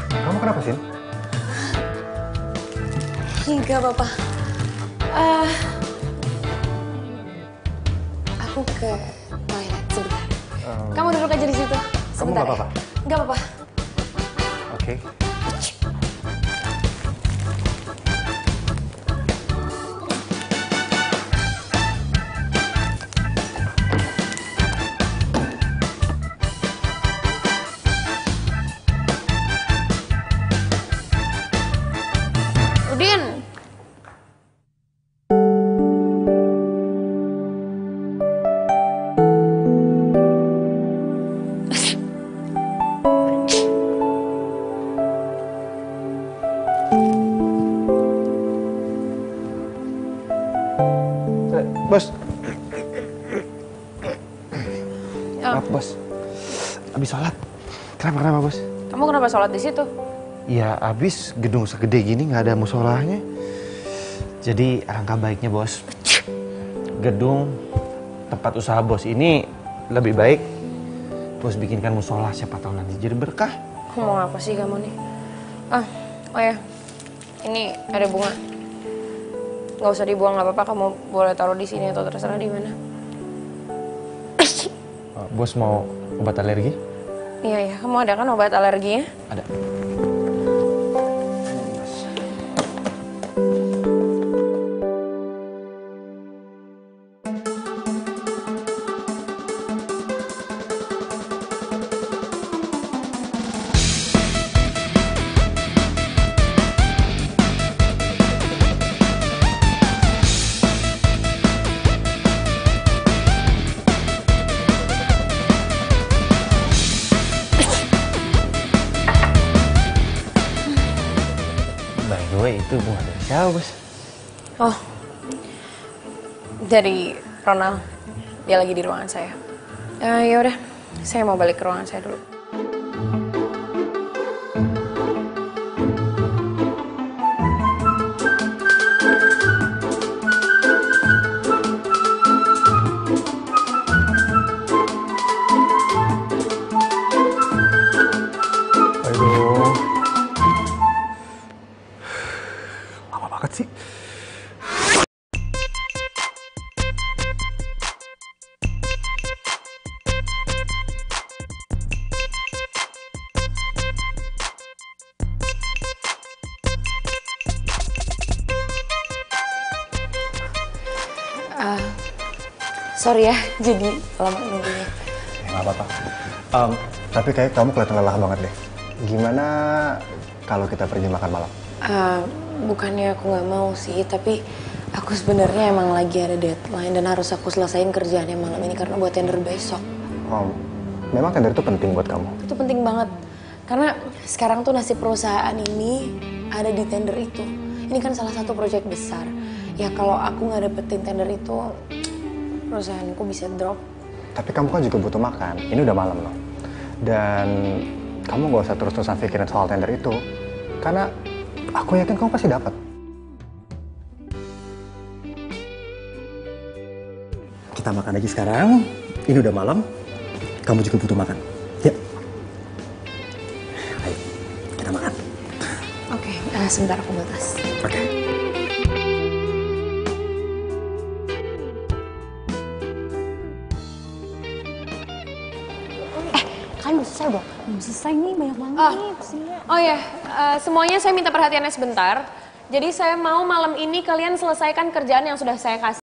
Kamu kenapa sih? Enggak apa-apa. Aku ke toilet sebentar. Kamu duduk aja di situ. Kamu Sebentar nggak apa-apa? Nggak apa-apa. Oke. Udin. Bos. Ya. Maaf, Bos. Habis sholat. Kenapa, Bos? Kamu kenapa sholat di situ? Ya, habis gedung segede gini nggak ada musolahnya. Jadi alangkah baiknya, Bos. Gedung tempat usaha Bos ini lebih baik Bos bikinkan musola, siapa tahu nanti jadi berkah. Mau apa sih kamu nih? Oh ya. Ini ada bunga. Nggak usah dibuang, nggak apa-apa. Kamu boleh taruh di sini atau terserah di mana. Bos mau obat alergi? Iya, kamu ada kan obat alerginya? Ada. By the way, itu bunga dari siapa, Bos? Oh, dari Ronald. Dia lagi di ruangan saya. Ya udah, saya mau balik ke ruangan saya dulu. Aduh. Lama banget sih. Sorry ya, jadi lama nunggunya. Nggak apa-apa. Tapi kayak kamu kelihatan lelah banget deh. Gimana kalau kita pergi makan malam? Bukannya aku nggak mau sih, tapi aku sebenarnya emang lagi ada deadline dan harus aku selesain kerjaannya malam ini karena buat tender besok. Memang tender itu penting buat kamu? Itu penting banget, karena sekarang tuh nasib perusahaan ini ada di tender itu. Ini kan salah satu proyek besar. Ya kalau aku nggak dapetin tender itu, perusahaanku bisa drop. Tapi kamu kan juga butuh makan. Ini udah malam loh. Dan kamu gak usah terus-terusan pikirin soal tender itu. Karena aku yakin kamu pasti dapat. Kita makan aja sekarang. Ini udah malam. Kamu juga butuh makan. Ya. Ayo, kita makan. Oke, sebentar aku batas. Oke. Kalian udah selesai belum? Belum selesai nih, banyak banget nih pesennya. Oh ya, semuanya saya minta perhatiannya sebentar. Jadi saya mau malam ini kalian selesaikan kerjaan yang sudah saya kasih.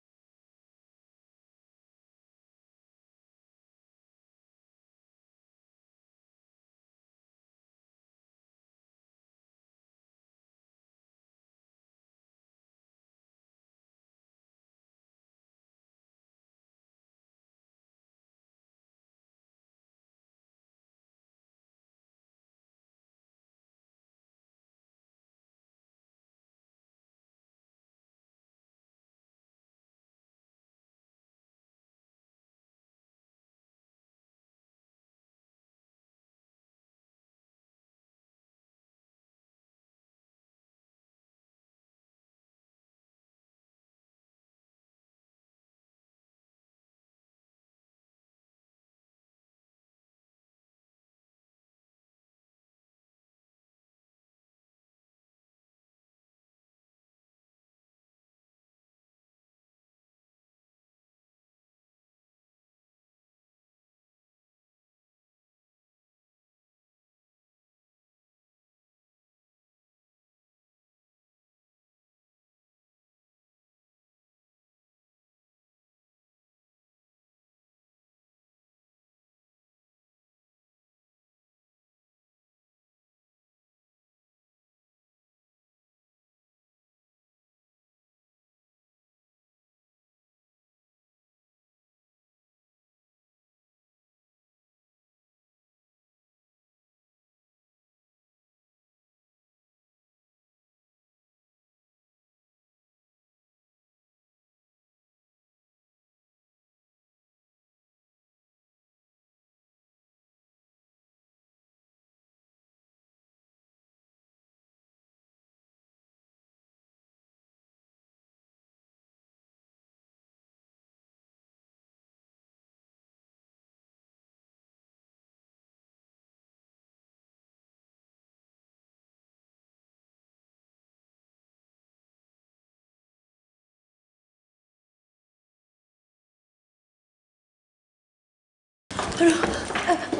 Aduh,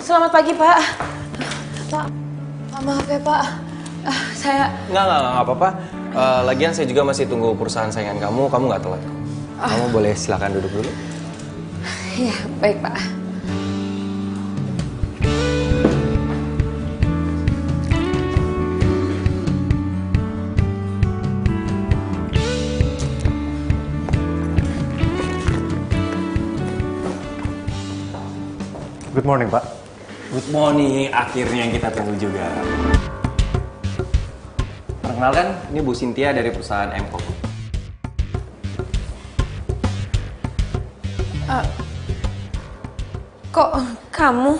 selamat pagi Pak. Pak, maaf ya Pak. Saya... Nggak apa-apa. Lagian saya juga masih tunggu perusahaan saingan kamu nggak telat. Kamu boleh silakan duduk dulu. Iya, baik Pak. Good morning, Pak. Good morning, akhirnya yang kita tunggu juga. Perkenalkan, ini Bu Cynthia dari perusahaan MCO. Kok kamu?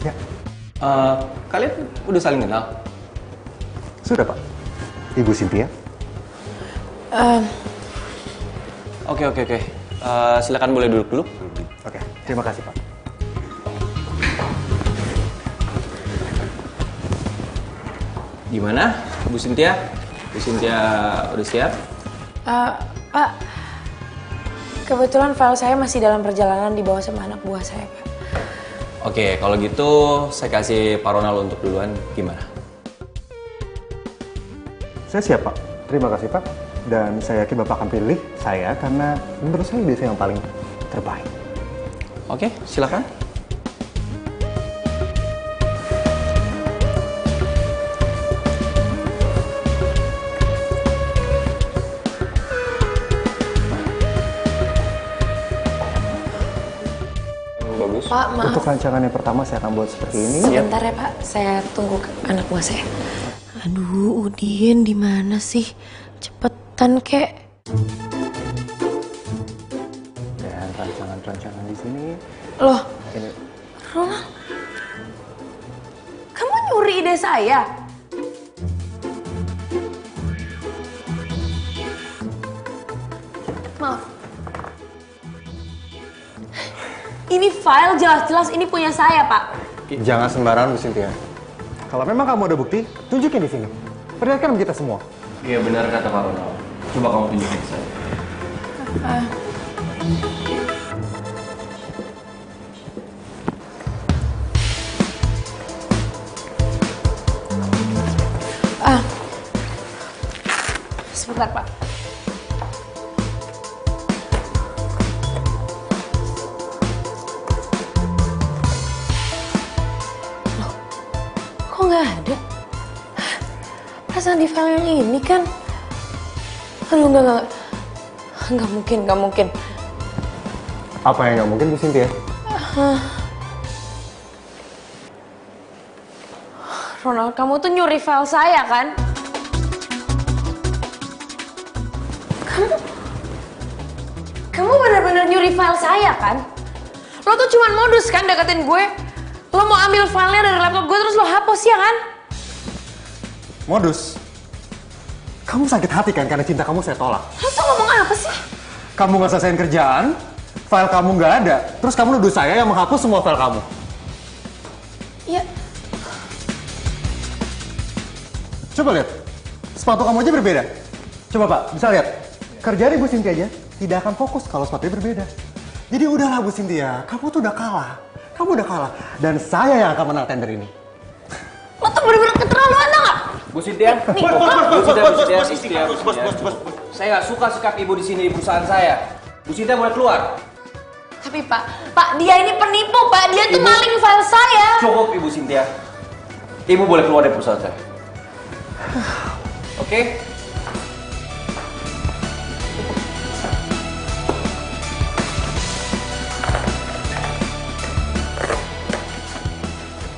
Ya. Kalian udah saling kenal? Sudah, Pak. Ibu Cynthia? Oke. Silakan boleh duduk dulu. Oke, terima kasih, Pak. Gimana, Bu Cynthia? Bu Cynthia udah siap? Pak, kebetulan file saya masih dalam perjalanan dibawa sama anak buah saya, Pak. Oke, kalau gitu saya kasih Pak Ronald untuk duluan. Gimana? Saya siap, Pak. Terima kasih, Pak. Dan saya yakin Bapak akan pilih saya karena menurut saya dia yang paling terbaik. Oke, silakan. Bagus. Pak, maaf. Untuk rancangan yang pertama saya akan buat seperti ini. Sebentar ya, Pak. Saya tunggu anak buah saya. Aduh, Udin di mana sih? Cepetan, kek. Dan rancangan di sini. Loh, Ini. Ronald, kamu nyuri ide saya? Maaf. Ini file jelas-jelas ini punya saya, Pak. Jangan sembarangan, Bu Cynthia. Kalau memang kamu ada bukti, tunjukin di sini. Perlihatkan kita semua. Iya, benar kata Pak Ronald. Coba kamu tunjukin ke saya. Sebentar, Pak. Loh, kok nggak ada? Perasaan di file yang ini kan? Aduh, nggak mungkin. Apa yang nggak mungkin, Bu Cynthia? Ronald, kamu tuh nyuri file saya kan? Kamu benar-benar nyuri file saya kan? Lo tuh cuman modus kan deketin gue? Lo mau ambil filenya dari laptop gue terus lo hapus ya kan? Modus. Kamu sakit hati kan karena cinta kamu saya tolak. Lo tuh ngomong apa sih? Kamu nggak selesaiin kerjaan, file kamu nggak ada, terus kamu nuduh saya yang menghapus semua file kamu. Ya. Coba lihat, sepatu kamu aja berbeda. Coba Pak, bisa lihat. Kerjaan Ibu Cynthia aja tidak akan fokus kalau sepatunya berbeda. Jadi udahlah Bu Cynthia, kamu tuh udah kalah. Kamu udah kalah. Dan saya yang akan menang tender ini. Lo tuh bener-bener keterlaluan nggak? Bu Cynthia, Bos. Saya nggak suka sikap ibu di sini di perusahaan saya. Bu Cynthia boleh keluar. Tapi Pak, dia ini penipu Pak. Dia tuh maling file saya. Cukup Ibu Cynthia. Ibu boleh keluar dari perusahaan saya. Oke?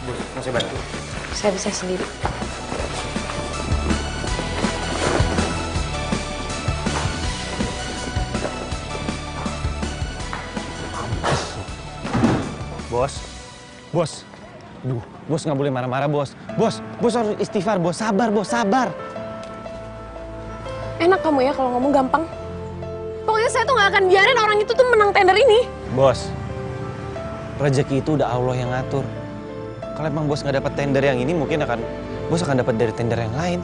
Bos, mau saya bantu? Saya bisa sendiri. Bos. Duh, bos nggak boleh marah-marah, bos. Bos harus istighfar, bos. Sabar. Enak kamu ya kalau ngomong gampang. Pokoknya saya tuh nggak akan biarin orang itu tuh menang tender ini. Bos, rezeki itu udah Allah yang ngatur. Kalau emang bos nggak dapat tender yang ini, mungkin bos akan dapat dari tender yang lain.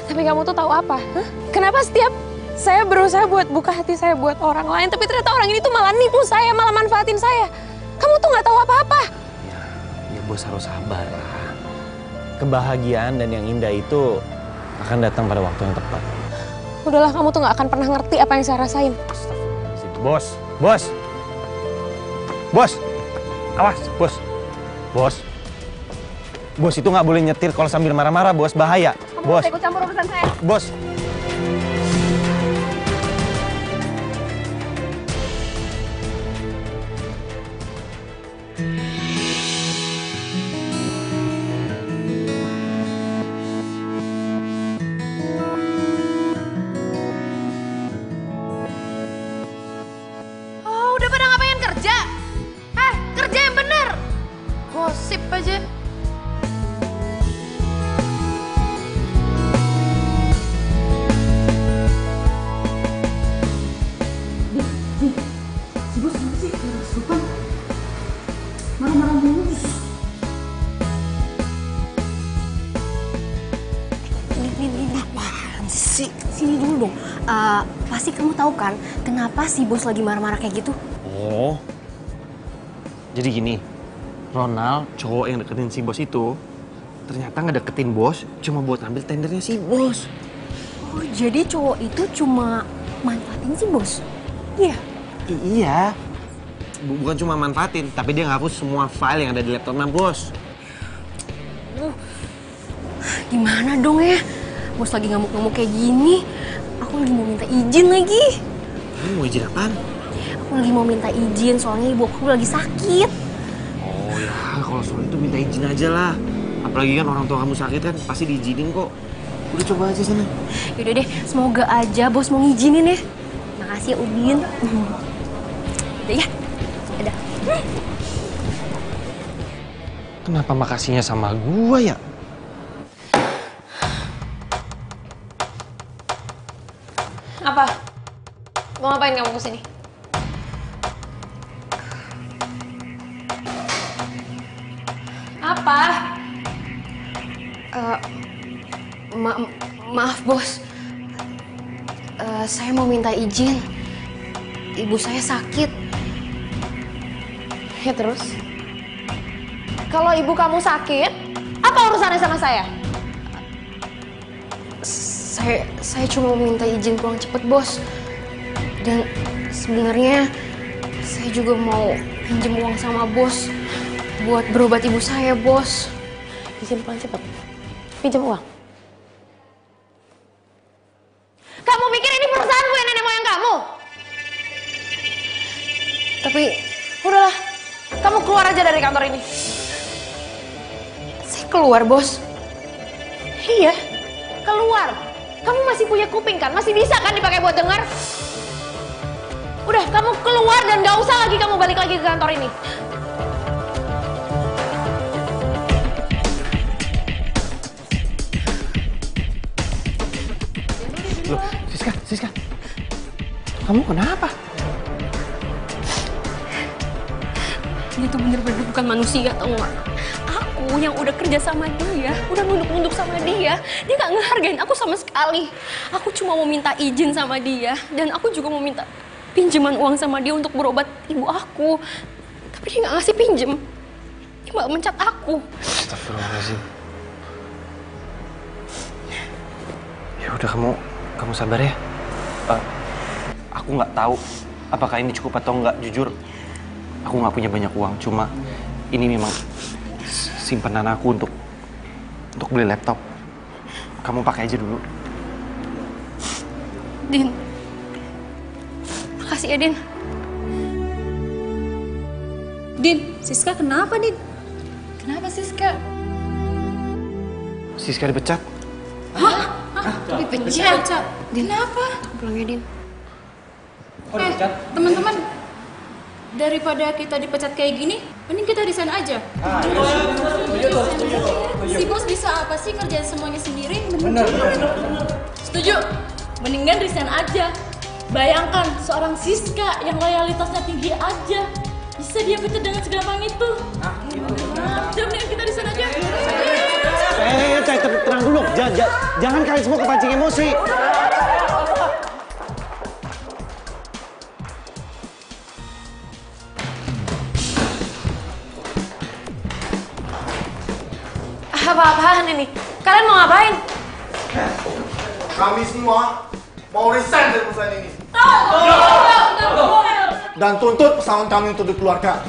Tapi kamu tuh tahu apa? Hah? Kenapa setiap saya berusaha buat buka hati saya buat orang lain, tapi ternyata orang ini tuh malah nipu saya, malah manfaatin saya. tuh nggak tahu apa-apa. Ya bos harus sabar lah. Kebahagiaan dan yang indah itu akan datang pada waktu yang tepat. Udahlah, kamu tuh nggak akan pernah ngerti apa yang saya rasain. Bos, bos, bos, awas, bos, bos, bos itu nggak boleh nyetir kalau sambil marah-marah, bos, bahaya, Kamu bos, nggak ikut campur urusan saya. bos. Oh, udah pada ngapain kerja? Kerja yang bener. Gosip aja. Si bos mana sih? Kesurupan. Marah-marah mulu. Apaan sih? Sini dulu dong. Pasti kamu tahu kan kenapa si bos lagi marah-marah kayak gitu? Oh, jadi gini, Ronald, cowok yang deketin si bos itu, ternyata ngedeketin bos cuma buat ambil tendernya si bos. Oh, jadi cowok itu cuma manfaatin si bos? Iya. Iya. Bukan cuma manfaatin, tapi dia ngapus semua file yang ada di laptopnya bos. Gimana dong ya? Bos lagi ngamuk-ngamuk kayak gini. Aku lagi mau minta izin lagi. Kamu mau izin apaan? Aku lagi mau minta izin soalnya ibu aku lagi sakit. Oh ya, kalau soal itu minta izin aja lah. Apalagi kan orang tua kamu sakit kan, pasti diizinin kok. Udah coba aja sana. Yaudah deh, semoga aja bos mau ngizinin ya. Makasih ya Udin. Udah ya, udah. Kenapa makasihnya sama gua ya? Apa? Mau ngapain kamu kesini? Apa? Maaf bos. Saya mau minta izin. Ibu saya sakit. Ya terus? Kalau ibu kamu sakit, apa urusannya sama saya? Saya cuma mau minta izin pulang cepet bos. Dan sebenarnya saya juga mau pinjam uang sama bos buat berobat ibu saya bos. Izin pulang cepet? Pinjam uang? Kamu pikir ini perusahaan gue nenek moyang kamu? Tapi udahlah, kamu keluar aja dari kantor ini. Saya keluar bos. Iya, keluar. Kamu masih punya kuping kan? Masih bisa kan dipakai buat dengar? Udah, kamu keluar dan gak usah lagi kamu balik lagi ke kantor ini. Loh, Siska. Kamu kenapa? Dia tuh bener-bener bukan manusia, tau gak? Aku yang udah kerja sama dia, udah nunduk-nunduk sama dia gak ngehargain aku sama sekali. Aku cuma mau minta izin sama dia, dan aku juga mau minta pinjaman uang sama dia untuk berobat ibu aku. Tapi dia gak ngasih pinjem. Dia malah mencat aku. Astagfirullahaladzim. Ya udah, kamu sabar ya. Aku nggak tahu apakah ini cukup atau nggak. Jujur, aku nggak punya banyak uang. Cuma ini memang simpanan aku untuk beli laptop. Kamu pakai aja dulu. Din, makasih ya Din. Din, Siska kenapa Din? Kenapa Siska? Siska dipecat. Hah? Dipecat? Din, kenapa? Pulang ya Din. Teman-teman, daripada kita dipecat kayak gini, mending kita resign aja. Si bos bisa apa sih kerjain semuanya sendiri? Bener. Setuju? Mendingan resign aja. Bayangkan seorang Siska yang loyalitasnya tinggi aja, bisa dia pecat dengan segampang itu. Udah, mendingan kita resign aja. Tenang dulu. Jangan kalian semua kepancing emosi. Apa-apaan ini? Kalian mau ngapain? Kami semua mau resign dari perusahaan ini. Dan tuntut pesangon kami untuk dikeluarkan.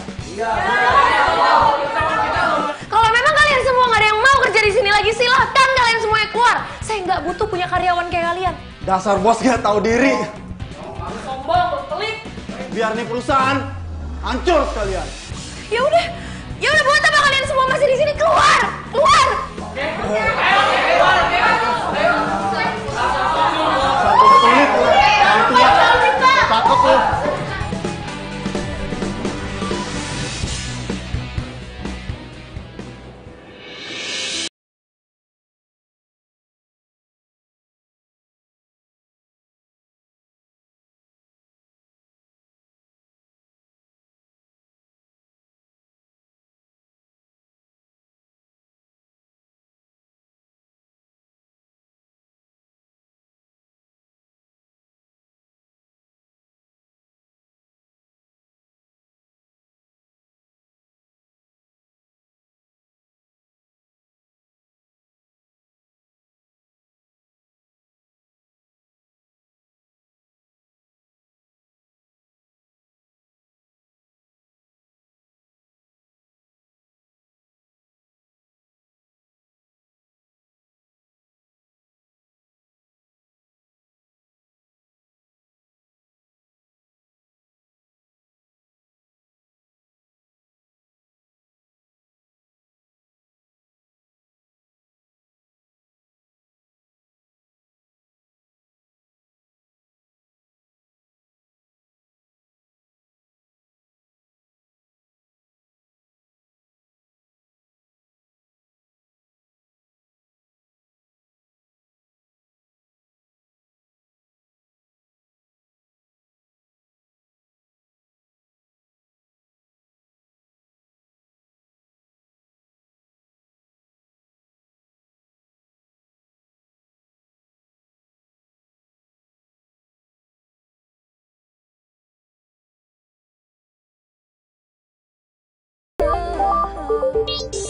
Kalau memang kalian semua nggak ada yang mau kerja di sini lagi, silahkan kalian semuanya keluar. Saya nggak butuh punya karyawan kayak kalian. Dasar bos gak tahu diri. Sombong, pelit. Biar nih perusahaan hancur sekalian. Ya udah buat apa kalian semua masih di sini? Keluar, keluar. Takut tuh.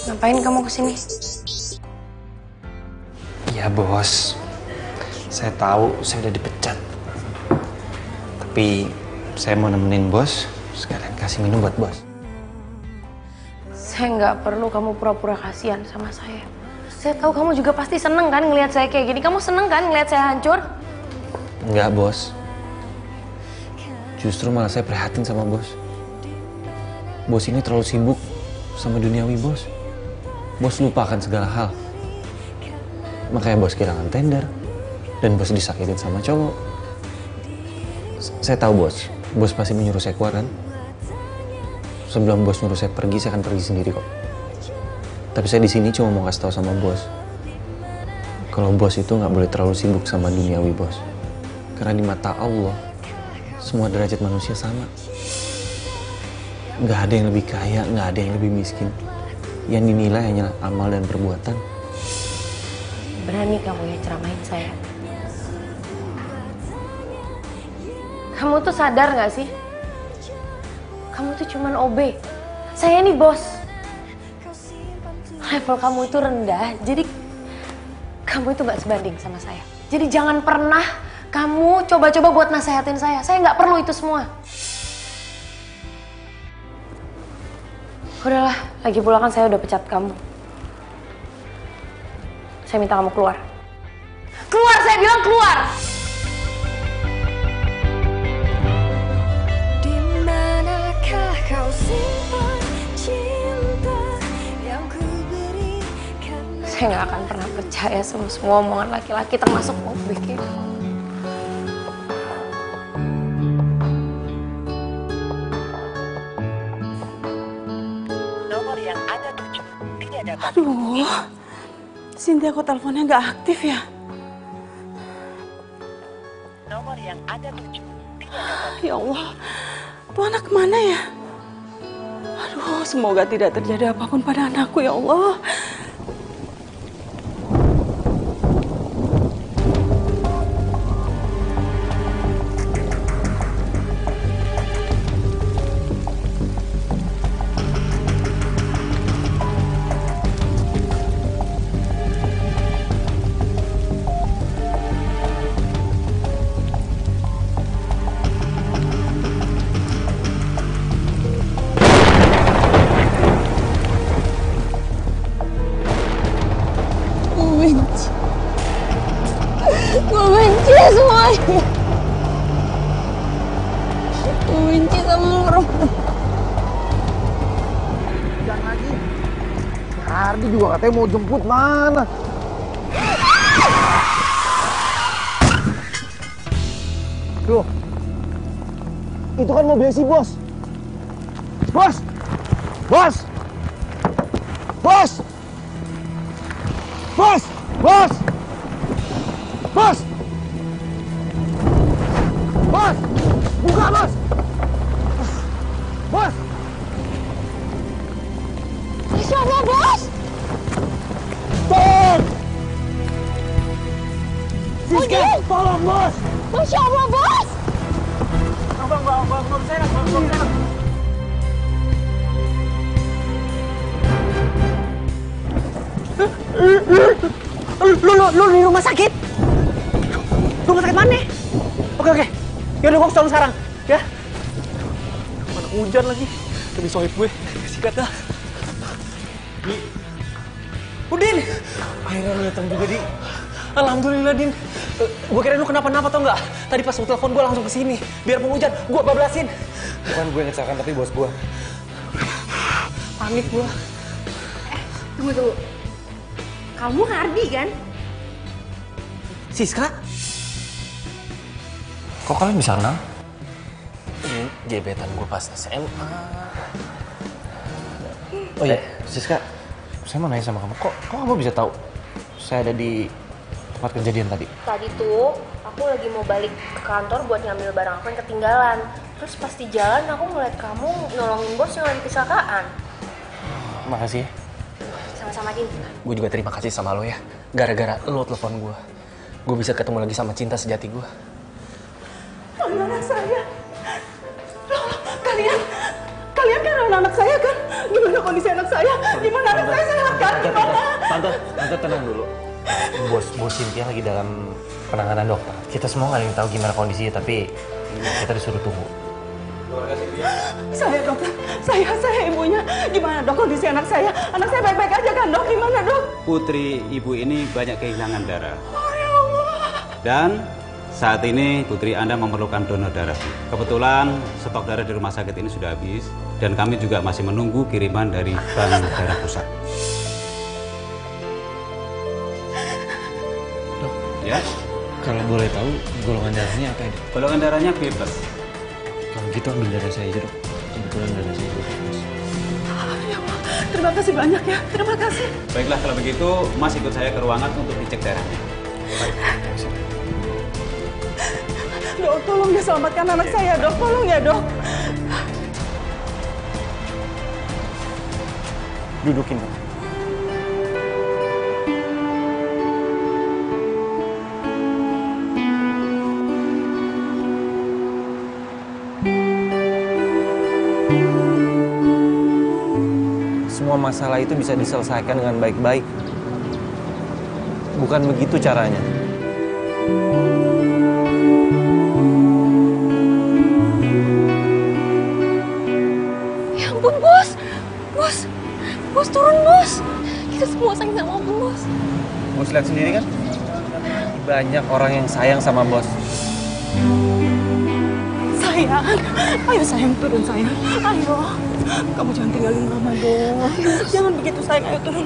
Ngapain kamu kesini? Ya bos, saya tahu saya udah dipecat. Tapi saya mau nemenin bos, sekalian kasih minum buat bos. Saya nggak perlu kamu pura-pura kasihan sama saya. Saya tahu kamu juga pasti seneng kan ngelihat saya kayak gini. Kamu seneng kan ngelihat saya hancur? Enggak bos, justru malah saya prihatin sama bos. Bos ini terlalu sibuk sama duniawi bos. Bos lupakan segala hal. Makanya bos kehilangan tender dan bos disakitin sama cowok. Saya tahu bos pasti menyuruh saya keluar kan? Sebelum bos nyuruh saya pergi, saya akan pergi sendiri kok. Tapi saya di sini cuma mau kasih tahu sama bos, kalau bos itu nggak boleh terlalu sibuk sama duniawi bos. Karena di mata Allah, semua derajat manusia sama. Nggak ada yang lebih kaya, nggak ada yang lebih miskin. Yang dinilai hanyalah amal dan perbuatan. Berani kamu ya ceramahin saya. Kamu tuh sadar nggak sih? Kamu tuh cuman OB. Saya nih bos. Level kamu itu rendah, jadi kamu itu nggak sebanding sama saya. Jadi jangan pernah kamu coba-coba buat nasehatin saya. Saya nggak perlu itu semua. Udahlah, lagi pula kan saya udah pecat kamu. Saya minta kamu keluar. Keluar, saya bilang keluar! Dimanakah kau simpan cinta yang ku berikan? Saya nggak akan pernah percaya sama semua omongan laki-laki, termasuk OB kayak kamu. Aduh, Cynthia kok teleponnya nggak aktif ya? Nomor yang ada tujuh tidak dapat. Ya Allah, tuh anak kemana ya? Aduh, semoga tidak terjadi apapun pada anakku ya Allah. benci sama perempuan. Jangan lagi. Ardi juga katanya mau jemput mana? Loh, itu kan mobil si bos. Bos! Bos! Bos! Bos! Bos! Bos! Bos! Buka, bos! Bos! Masya Allah, bos! Tolong! Siska, tolong, bos! Masya Allah, bos! Bang, saya Lu di rumah sakit? Rumah sakit mana? Oke. Yaudah gua tolong sekarang, ya. Mana hujan lagi. Demi sohib gue. Sikat dah. Udin! Akhirnya lu datang juga, Di. Alhamdulillah, Din. Gue kira lu kenapa-napa tau nggak? Tadi pas lu telepon gue langsung kesini. Biar hujan, gue bablasin. Bukan gue yang kecelakaan, tapi bos gue. Panik gue. Tunggu. Kamu Hardi kan? Siska? Kok kalian bisa kenal? Gebetan gue pas SMA. Oh iya, Siska. Saya mau nanya sama kamu. Kok kamu bisa tahu saya ada di tempat kejadian tadi? Tadi tuh aku lagi mau balik ke kantor buat ngambil barang aku yang ketinggalan. Terus pas di jalan aku ngeliat kamu nolongin bos yang lagi kecelakaan. Makasih ya. Sama-sama, Din. Gue juga terima kasih sama lo ya. Gara-gara lo telepon gue bisa ketemu lagi sama cinta sejati gue. Anak saya. Loh, kalian kan anak saya kan? Gimana kondisi anak saya? Gimana anak saya sehat kan? Tante tenang dulu. Bos Cynthia lagi dalam penanganan dokter. Kita semua nggak ada yang tahu gimana kondisinya, tapi kita disuruh tunggu. Saya dokter, saya ibunya. Gimana dok kondisi anak saya? Anak saya baik-baik aja kan dok? Gimana dok? Putri ibu ini banyak kehilangan darah. Oh ya Allah. Dan saat ini putri Anda memerlukan donor darah. Kebetulan stok darah di rumah sakit ini sudah habis. Dan kami juga masih menunggu kiriman dari bank darah pusat. Dok, ya? Kalau boleh tahu golongan darahnya apa ya, Dok? Golongan darahnya bebas. Kalau gitu ambil darah saya aja, Dok. Kebetulan darah saya bebas. Ya Allah, terima kasih banyak ya. Terima kasih. Baiklah kalau begitu, Mas ikut saya ke ruangan untuk dicek darahnya. Baik. Dok, tolong ya selamatkan anak saya, dok. Tolong ya, dok. Dudukin, Dok. Semua masalah itu bisa diselesaikan dengan baik-baik. Bukan begitu caranya. Ya ampun, bos. Bos turun, bos. Kita semua sayang sama bos. Bos lihat sendiri kan? Banyak orang yang sayang sama bos. Sayang, ayo sayang turun sayang. Ayo, kamu jangan tinggalin mama dong. Jangan begitu sayang, ayo turun.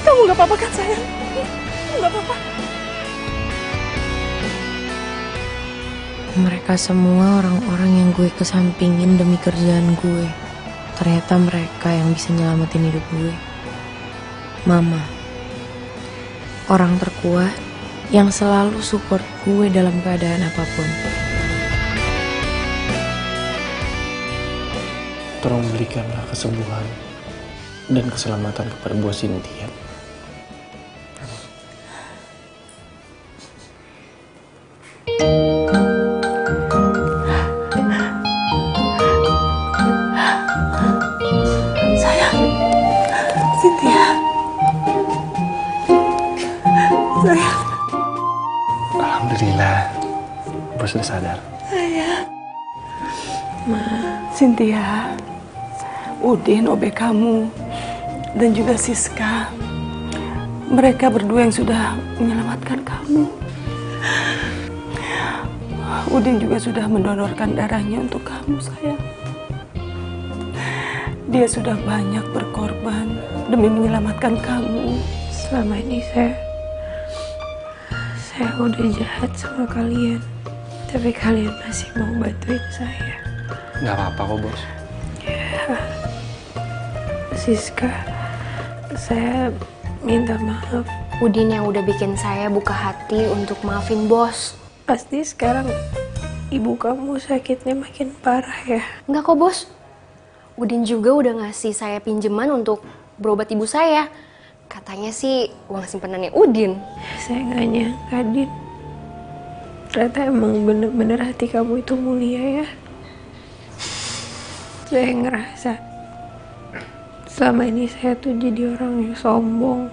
Kamu nggak apa-apa kan sayang? Nggak apa-apa. Mereka semua orang-orang yang gue kesampingin demi kerjaan gue. Ternyata mereka yang bisa nyelamatin hidup gue. Mama, orang terkuat yang selalu support gue dalam keadaan apapun. Tolong berikanlah kesembuhan dan keselamatan kepada Bos Cynthia. Sayang, Cynthia. Sayang. Alhamdulillah, Bos sudah sadar. Sayang. Cynthia, Udin, OB kamu, dan juga Siska. Mereka berdua yang sudah menyelamatkan kamu. Udin juga sudah mendonorkan darahnya untuk kamu, sayang. Dia sudah banyak berkorban demi menyelamatkan kamu. Selama ini saya udah jahat sama kalian, tapi kalian masih mau bantuin saya. Nggak apa-apa kok, Bos. Ya, Siska, saya minta maaf. Udin yang udah bikin saya buka hati untuk maafin bos. Pasti sekarang ibu kamu sakitnya makin parah ya? Enggak kok bos. Udin juga udah ngasih saya pinjaman untuk berobat ibu saya. Katanya sih uang simpenannya Udin. Saya nggak nyangka, Din. Ternyata emang bener-bener hati kamu itu mulia ya. Saya ngerasa selama ini saya tuh jadi orang yang sombong.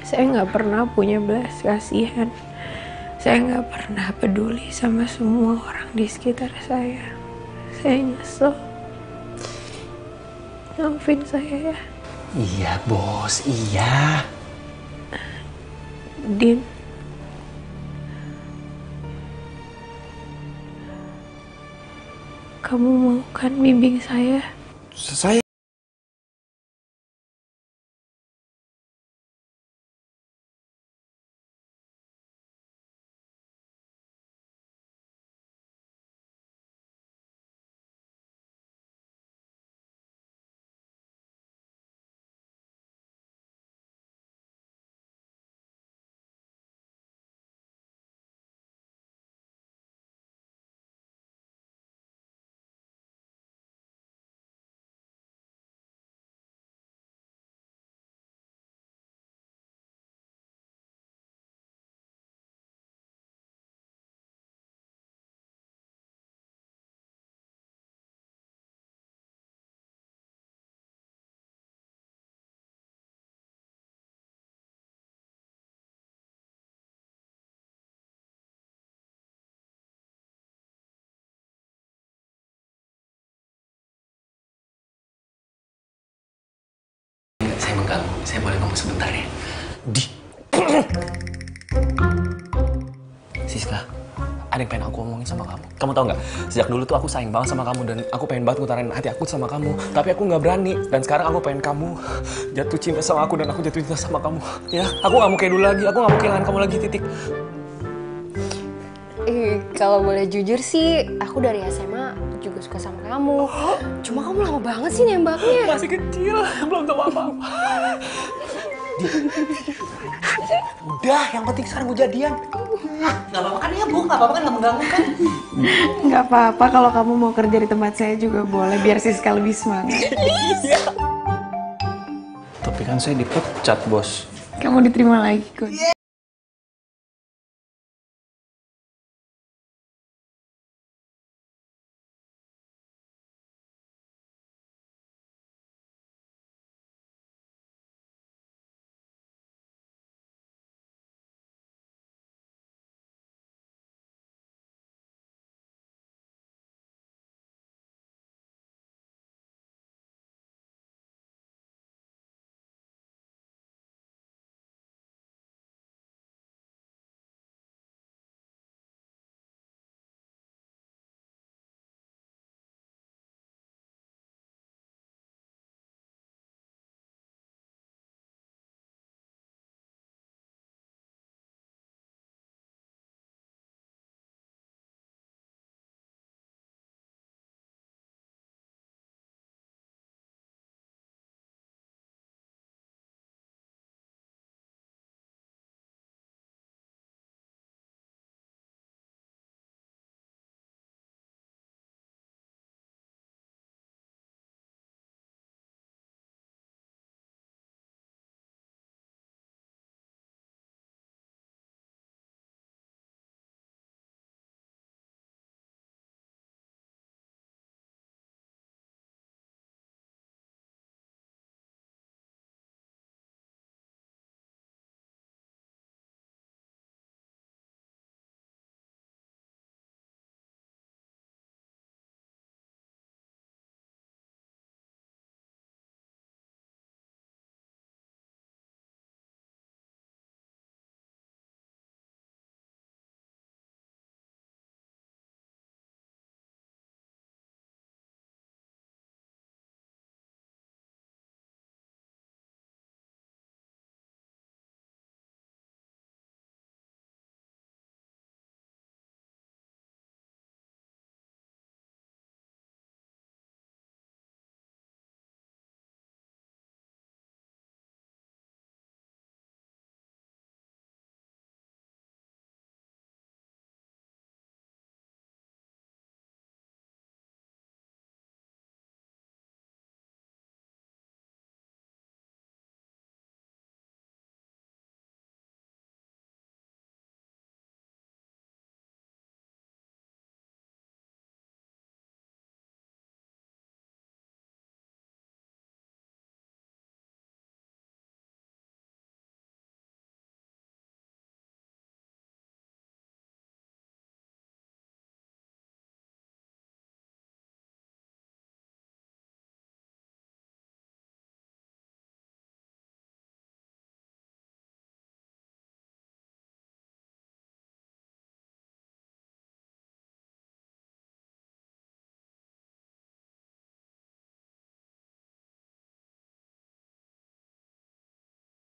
Saya nggak pernah punya belas kasihan. Saya nggak pernah peduli sama semua orang di sekitar saya. Saya nyesel. Maafin saya ya. Iya, Bos. Iya. Din. Kamu mau kan bimbing saya? Saya mengganggu. Saya boleh ngomong sebentar ya? Siska, ada yang pengen aku omongin sama kamu. Kamu tau nggak? Sejak dulu tuh aku sayang banget sama kamu dan aku pengen banget ngutarin hati aku sama kamu. Tapi aku nggak berani. Dan sekarang aku pengen kamu jatuh cinta sama aku dan aku jatuh cinta sama kamu. Ya, aku nggak mau kayak dulu lagi. Aku nggak mau kehilangan kamu lagi, titik. Kalau boleh jujur sih, aku dari SMA juga suka sama kamu. Cuma kamu lama banget sih nembaknya. Masih kecil, belum tahu apa-apa. Udah, yang penting sekarang gue jadian. Gak apa-apa kan ya, Bu? Gak apa-apa kan, gak mengganggu kan? Nggak apa-apa kalau kamu mau kerja di tempat saya juga boleh, biar Siska lebih semangat. Tapi kan saya dipecat, Bos. Kamu diterima lagi kok.